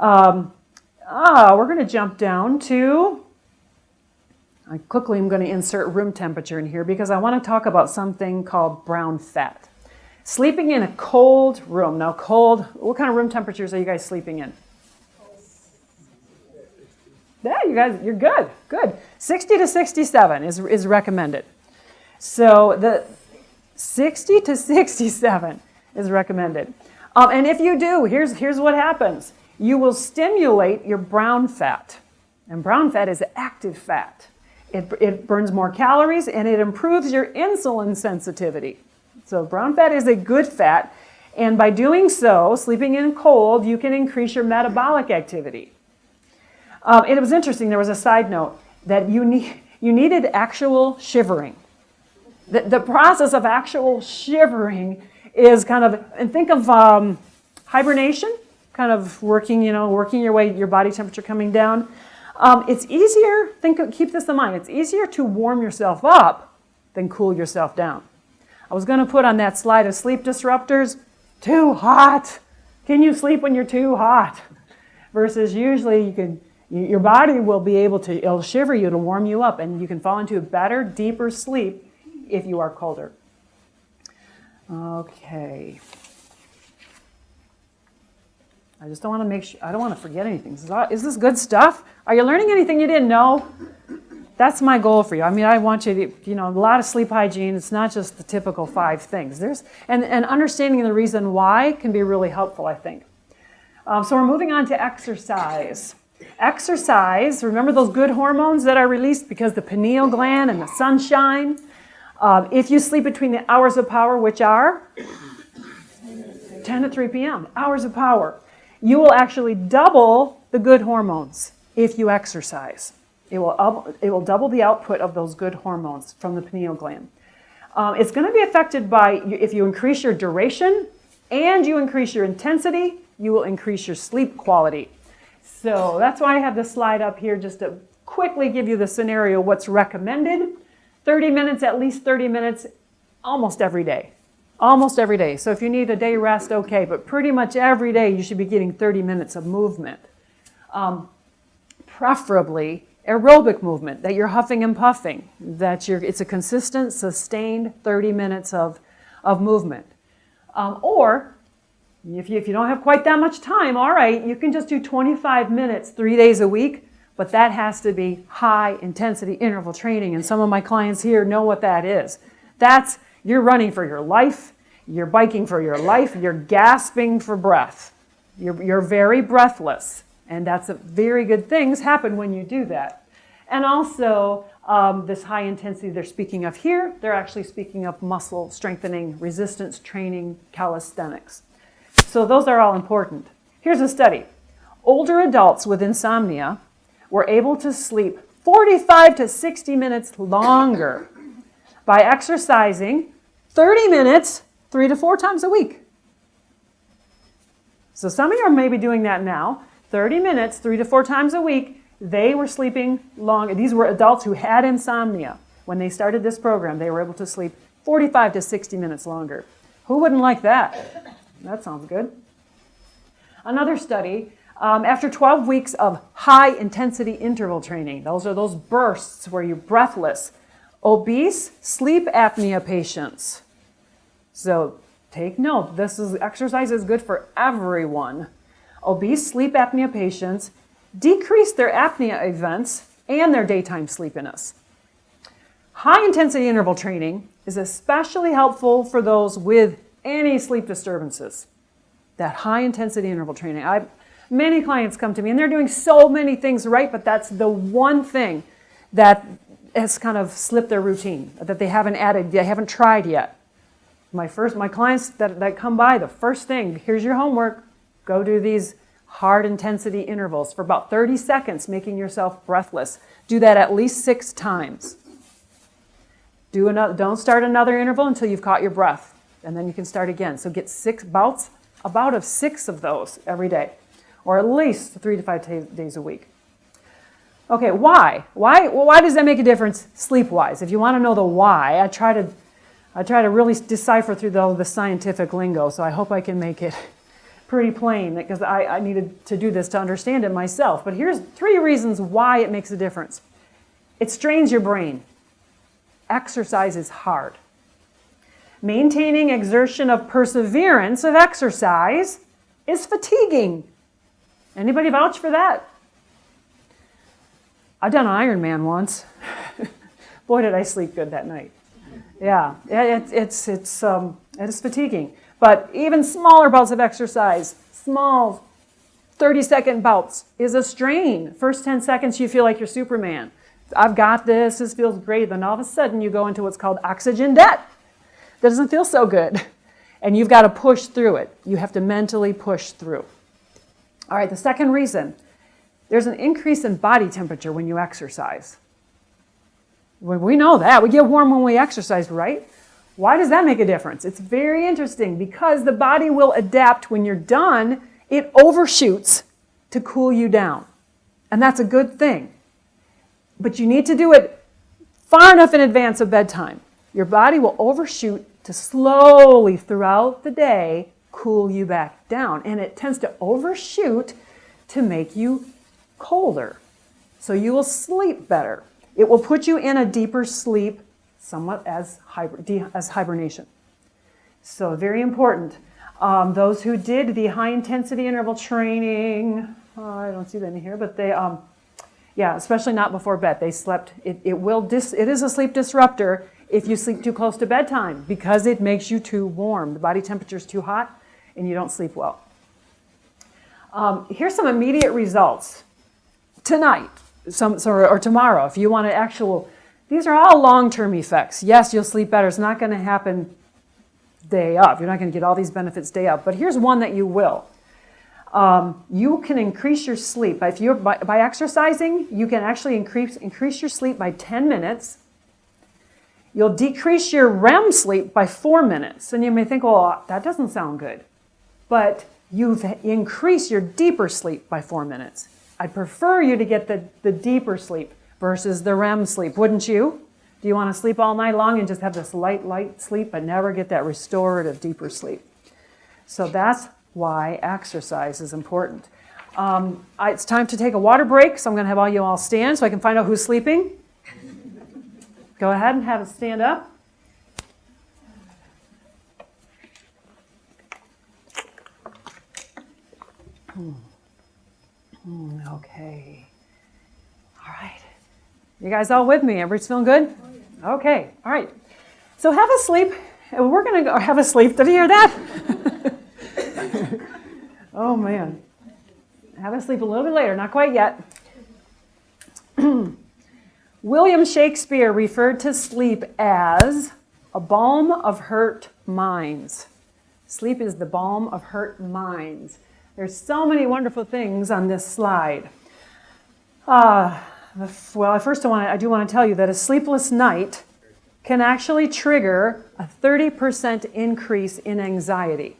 We're going to jump down to, I'm going to insert room temperature in here because I want to talk about something called brown fat. Sleeping in a cold room. Now cold, what kind of room temperatures are you guys sleeping in? Yeah, you guys, you're good, good. 60 to 67 is recommended. So the 60 to 67 is recommended. And if you do, here's what happens. You will stimulate your brown fat. And brown fat is active fat. It burns more calories and it improves your insulin sensitivity. So brown fat is a good fat. And by doing so, sleeping in cold, you can increase your metabolic activity. It was interesting, there was a side note that you needed actual shivering. The process of actual shivering is kind of, and think of hibernation, kind of working your way, your body temperature coming down. It's easier, keep this in mind, it's easier to warm yourself up than cool yourself down. I was going to put on that slide of sleep disruptors, too hot. Can you sleep when you're too hot? Versus usually your body will be able to, it'll shiver you to warm you up, and you can fall into a better, deeper sleep if you are colder. Okay. I just don't want to I don't want to forget anything. Is this good stuff? Are you learning anything you didn't know? That's my goal for you. I mean, I want you to, a lot of sleep hygiene. It's not just the typical 5 things. And understanding the reason why can be really helpful, I think. So we're moving on to exercise. Exercise, remember those good hormones that are released because the pineal gland and the sunshine? If you sleep between the hours of power, which are 10 to 3 p.m., hours of power, you will actually double the good hormones if you exercise. It will double the output of those good hormones from the pineal gland. It's going to be affected by, if you increase your duration and you increase your intensity, you will increase your sleep quality. So that's why I have this slide up here just to quickly give you the scenario, what's recommended. 30 minutes, at least 30 minutes, almost every day. Almost every day. So if you need a day rest, okay, but pretty much every day you should be getting 30 minutes of movement. Preferably aerobic movement, that you're huffing and puffing, that it's a consistent, sustained 30 minutes of movement. Or if you don't have quite that much time, all right, you can just do 25 minutes 3 days a week, but that has to be high intensity interval training. And some of my clients here know what that is. You're running for your life, you're biking for your life, you're gasping for breath. You're very breathless. And that's very good things happen when you do that. And also, this high intensity they're speaking of here, they're actually speaking of muscle strengthening, resistance training, calisthenics. So those are all important. Here's a study. Older adults with insomnia were able to sleep 45 to 60 minutes longer by exercising 30 minutes 3 to 4 times a week. So some of you are maybe doing that now. 30 minutes, 3 to 4 times a week, they were sleeping long. These were adults who had insomnia. When they started this program, they were able to sleep 45 to 60 minutes longer. Who wouldn't like that? That sounds good. Another study, after 12 weeks of high-intensity interval training, those are those bursts where you're breathless, obese sleep apnea patients. So take note, exercise is good for everyone. Obese sleep apnea patients decrease their apnea events and their daytime sleepiness. High-intensity interval training is especially helpful for those with any sleep disturbances. That high-intensity interval training. Many clients come to me and they're doing so many things right, but that's the one thing that has kind of slipped their routine, that they haven't added, they haven't tried yet. My clients that come by, the first thing, here's your homework. Go do these hard intensity intervals for about 30 seconds, making yourself breathless. Do that at least 6 times. Don't start another interval until you've caught your breath, and then you can start again. So get 6 bouts, about 6 of those every day, or at least 3 to 5 days a week. Okay, why? Why does that make a difference sleep-wise? If you want to know the why, I try to really decipher through the scientific lingo, so I hope I can make it pretty plain, because I needed to do this to understand it myself. But here's 3 reasons why it makes a difference. It strains your brain. Exercise is hard. Maintaining exertion of perseverance of exercise is fatiguing. Anybody vouch for that? I've done Ironman once. Boy, did I sleep good that night. Yeah, it is fatiguing. But even smaller bouts of exercise, small 30-second bouts, is a strain. First 10 seconds, you feel like you're Superman. I've got this feels great. Then all of a sudden, you go into what's called oxygen debt. That doesn't feel so good. And you've got to push through it. You have to mentally push through. All right, the second reason, there's an increase in body temperature when you exercise. We know that. We get warm when we exercise, right? Why does that make a difference? It's very interesting because the body will adapt when you're done. It overshoots to cool you down. And that's a good thing. But you need to do it far enough in advance of bedtime. Your body will overshoot to slowly throughout the day cool you back down. And it tends to overshoot to make you colder. So you will sleep better. It will put you in a deeper sleep, somewhat as hibernation. So very important. Those who did the high-intensity interval training, I don't see them here, but they, especially not before bed. They slept. It is a sleep disruptor if you sleep too close to bedtime because it makes you too warm. The body temperature is too hot, and you don't sleep well. Here's some immediate results tonight, or tomorrow, if you want to these are all long-term effects. Yes, you'll sleep better. It's not going to happen day up. You're not going to get all these benefits day up. But here's one that you will. You can increase your sleep. By exercising, you can actually increase your sleep by 10 minutes. You'll decrease your REM sleep by 4 minutes. And you may think, well, that doesn't sound good. But you've increased your deeper sleep by 4 minutes. I'd prefer you to get the deeper sleep versus the REM sleep, wouldn't you? Do you want to sleep all night long and just have this light sleep but never get that restorative deeper sleep? So that's why exercise is important. It's time to take a water break, so I'm going to have you all stand so I can find out who's sleeping. Go ahead and have it stand up. Okay. All right. You guys all with me? Everybody's feeling good? Okay. All right. So have a sleep. We're going to go have a sleep. Did you hear that? Oh, man. Have a sleep a little bit later. Not quite yet. William Shakespeare referred to sleep as a balm of hurt minds. Sleep is the balm of hurt minds. There's so many wonderful things on this slide. Well, first I do want to tell you that a sleepless night can actually trigger a 30% increase in anxiety.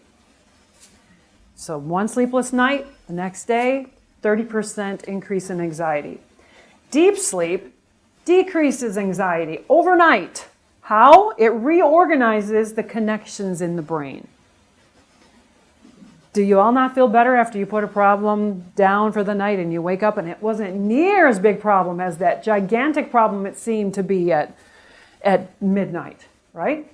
So one sleepless night, the next day, 30% increase in anxiety. Deep sleep decreases anxiety overnight. How? It reorganizes the connections in the brain. Do you all not feel better after you put a problem down for the night and you wake up and it wasn't near as big problem as that gigantic problem it seemed to be at midnight, right?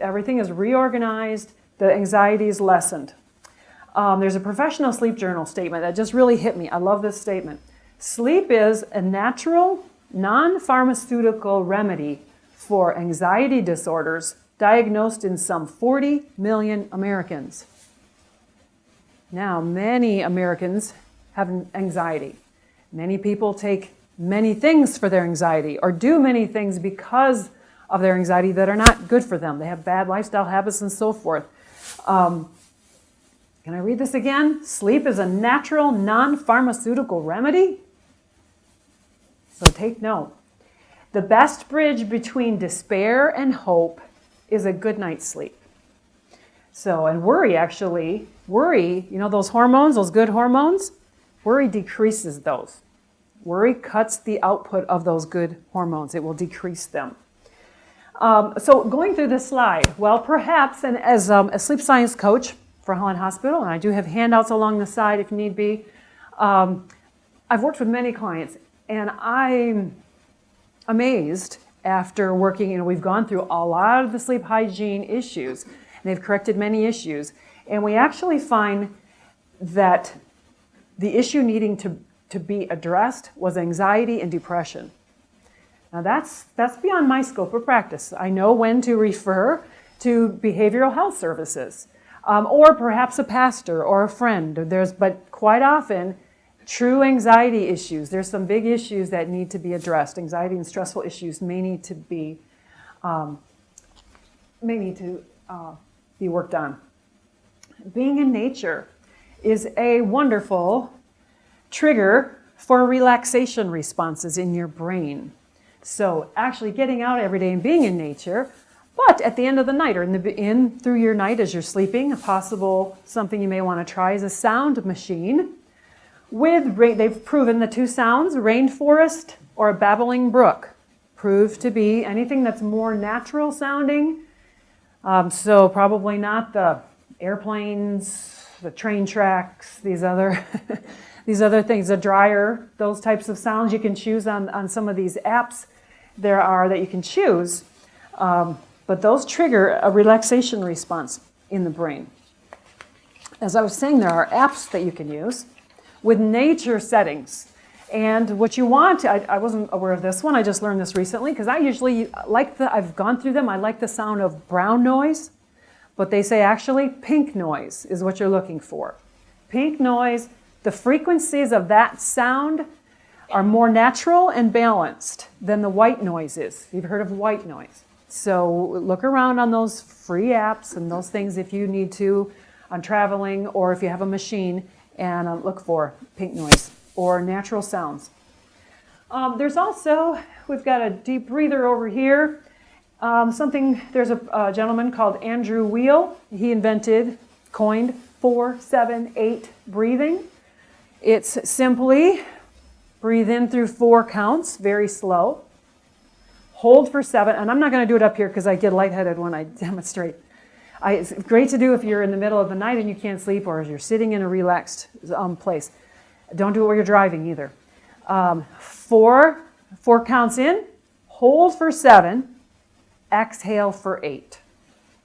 Everything is reorganized, the anxiety is lessened. There's a professional sleep journal statement that just really hit me. I love this statement. Sleep is a natural, non-pharmaceutical remedy for anxiety disorders diagnosed in some 40 million Americans. Now, many Americans have anxiety. Many people take many things for their anxiety or do many things because of their anxiety that are not good for them. They have bad lifestyle habits and so forth. Can I read this again? Sleep is a natural, non-pharmaceutical remedy. So take note. The best bridge between despair and hope is a good night's sleep. So, and worry, you know those hormones, those good hormones? Worry decreases those. Worry cuts the output of those good hormones. It will decrease them. So going through this slide, well, perhaps, and as a sleep science coach for Holland Hospital, and I do have handouts along the side if need be, I've worked with many clients, and I'm amazed after working, we've gone through a lot of the sleep hygiene issues, and they've corrected many issues. And we actually find that the issue needing to be addressed was anxiety and depression. Now that's beyond my scope of practice. I know when to refer to behavioral health services, or perhaps a pastor or a friend. But quite often, true anxiety issues, there's some big issues that need to be addressed. Anxiety and stressful issues may need to be worked on. Being in nature is a wonderful trigger for relaxation responses in your brain. So actually getting out every day and being in nature, but at the end of the night or through your night as you're sleeping, something you may want to try is a sound machine. They've proven the two sounds, rainforest or a babbling brook, prove to be anything that's more natural sounding. So probably not the airplanes, the train tracks, these other things, the dryer, those types of sounds you can choose on some of these apps there are that you can choose. But those trigger a relaxation response in the brain. As I was saying, there are apps that you can use with nature settings. And what you want, I wasn't aware of this one, I just learned this recently, because I usually I've gone through them, I like the sound of brown noise, but they say actually pink noise is what you're looking for. Pink noise, the frequencies of that sound are more natural and balanced than the white noise is. You've heard of white noise. So look around on those free apps and those things if you need to on traveling or if you have a machine, and look for pink noise or natural sounds. We've got a deep breather over here. There's a gentleman called Andrew Weil. He coined 4-7-8 breathing. It's simply breathe in through 4 counts, very slow. Hold for 7, and I'm not going to do it up here because I get lightheaded when I demonstrate. It's great to do if you're in the middle of the night and you can't sleep or if you're sitting in a relaxed place. Don't do it while you're driving either. Four counts in, hold for 7, exhale for 8.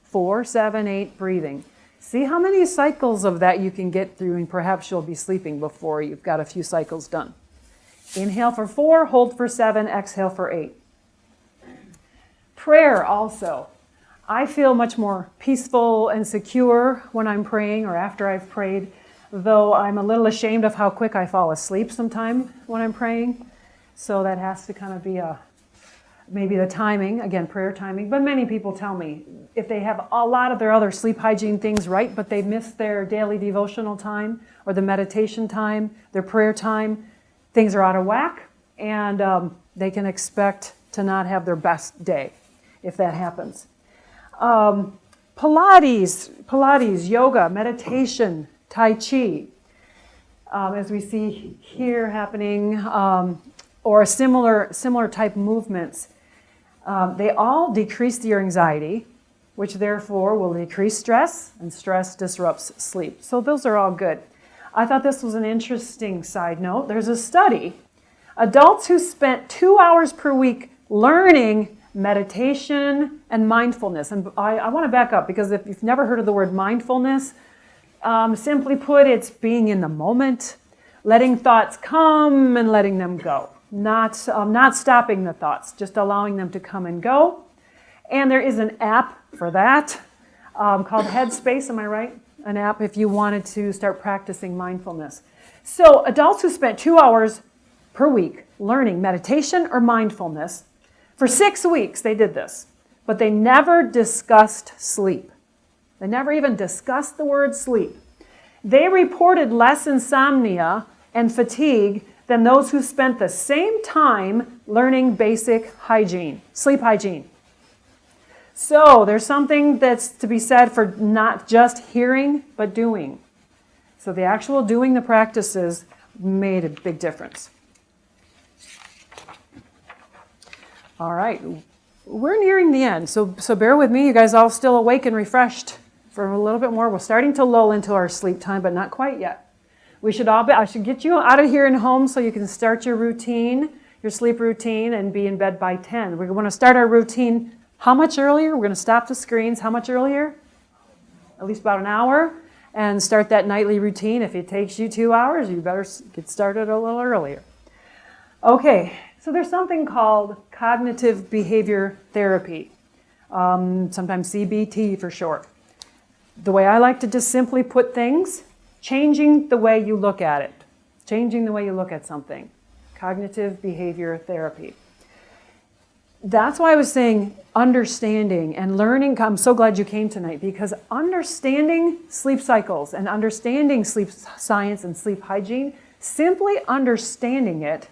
4, 7, 8, breathing. See how many cycles of that you can get through, and perhaps you'll be sleeping before you've got a few cycles done. Inhale for 4, hold for 7, exhale for 8. Prayer also. I feel much more peaceful and secure when I'm praying or after I've prayed, though I'm a little ashamed of how quick I fall asleep sometime when I'm praying. So that has to kind of be maybe the timing, again, prayer timing. But many people tell me if they have a lot of their other sleep hygiene things right, but they miss their daily devotional time or the meditation time, their prayer time, things are out of whack, and they can expect to not have their best day if that happens. Pilates, yoga, meditation, Tai Chi, as we see here happening, or similar type movements. They all decrease your anxiety, which therefore will decrease stress, and stress disrupts sleep. So those are all good. I thought this was an interesting side note. There's a study. Adults who spent 2 hours per week learning meditation and mindfulness. And I want to back up, because if you've never heard of the word mindfulness, simply put, it's being in the moment, letting thoughts come and letting them go. Not stopping the thoughts, just allowing them to come and go. And there is an app for that called Headspace, am I right? An app if you wanted to start practicing mindfulness. So adults who spent 2 hours per week learning meditation or mindfulness, for 6 weeks they did this, but they never discussed sleep. They never even discussed the word sleep. They reported less insomnia and fatigue than those who spent the same time learning basic hygiene, sleep hygiene. So there's something that's to be said for not just hearing, but doing. So the actual doing the practices made a big difference. All right, we're nearing the end, so bear with me. You guys all still awake and refreshed for a little bit more. We're starting to lull into our sleep time, but not quite yet. I should get you out of here and home so you can start your routine, your sleep routine, and be in bed by 10. We're going to start our routine how much earlier? We're going to stop the screens how much earlier? At least about an hour, and start that nightly routine. If it takes you 2 hours, you better get started a little earlier. Okay, so there's something called cognitive behavior therapy, sometimes CBT for short. The way I like to just simply put things, changing the way you look at it, changing the way you look at something. Cognitive behavior therapy. That's why I was saying understanding and learning. I'm so glad you came tonight, because understanding sleep cycles and understanding sleep science and sleep hygiene, simply understanding it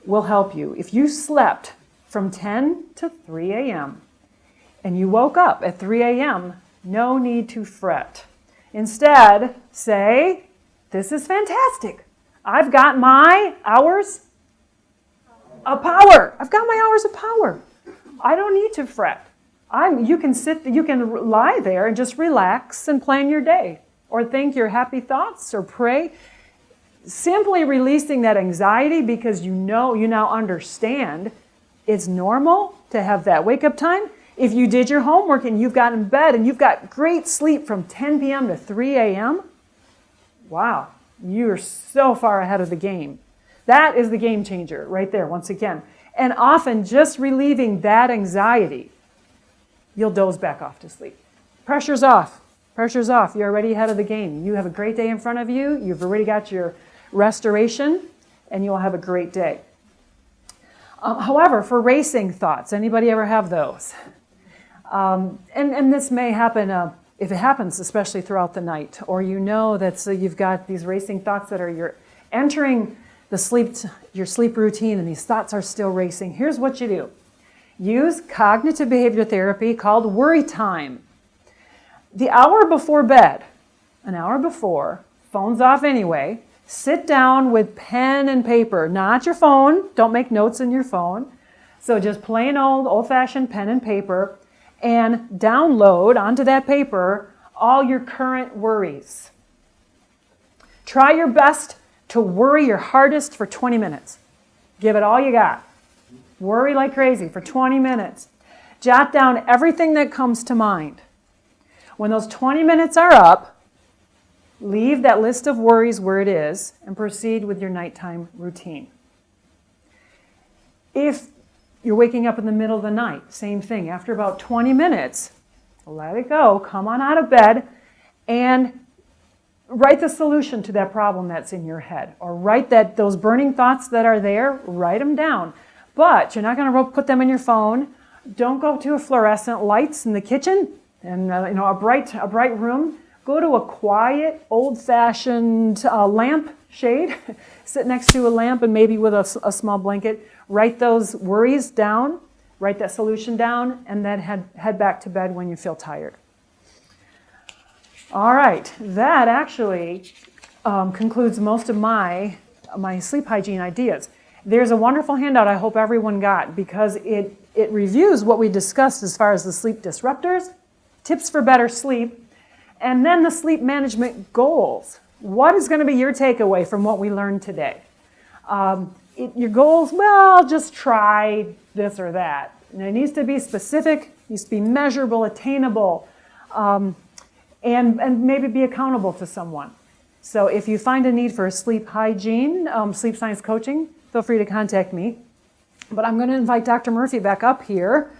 will help you. If you slept from 10 to 3 a.m. and you woke up at 3 a.m., no need to fret. Instead, say, this is fantastic. I've got my hours of power. I've got my hours of power. I don't need to fret. You can lie there and just relax and plan your day, or think your happy thoughts, or pray. Simply releasing that anxiety, because you now understand it's normal to have that wake-up time. If you did your homework and you've got in bed and you've got great sleep from 10 p.m. to 3 a.m., wow, you're so far ahead of the game. That is the game changer right there, once again. And often just relieving that anxiety, you'll doze back off to sleep. Pressure's off. Pressure's off. You're already ahead of the game. You have a great day in front of you. You've already got your restoration, and you'll have a great day. However, for racing thoughts, anybody ever have those? And this may happen, if it happens, especially throughout the night, or that you've got these racing thoughts that you're entering your sleep routine, and these thoughts are still racing. Here's what you do. Use cognitive behavior therapy called worry time. The hour before bed, an hour before, phone's off anyway, sit down with pen and paper, not your phone. Don't make notes in your phone. So just plain old-fashioned pen and paper, and download onto that paper all your current worries. Try your best to worry your hardest for 20 minutes. Give it all you got. Worry like crazy for 20 minutes. Jot down everything that comes to mind. When those 20 minutes are up, leave that list of worries where it is and proceed with your nighttime routine. If you're waking up in the middle of the night, same thing. After about 20 minutes, let it go. Come on out of bed and write the solution to that problem that's in your head. Or write those burning thoughts that are there, write them down. But you're not going to put them in your phone. Don't go to fluorescent lights in the kitchen and a bright room. Go to a quiet, old-fashioned lamp shade. Sit next to a lamp and maybe with a small blanket. Write those worries down. Write that solution down, and then head back to bed when you feel tired. All right, that actually concludes most of my sleep hygiene ideas. There's a wonderful handout I hope everyone got because it reviews what we discussed as far as the sleep disruptors, tips for better sleep, and then the sleep management goals. What is going to be your takeaway from what we learned today? Your goals, well, just try this or that. And it needs to be specific, needs to be measurable, attainable, and maybe be accountable to someone. So if you find a need for sleep hygiene, sleep science coaching, feel free to contact me. But I'm going to invite Dr. Murphy back up here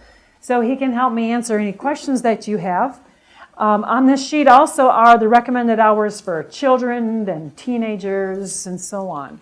so he can help me answer any questions that you have. On this sheet also are the recommended hours for children and teenagers and so on.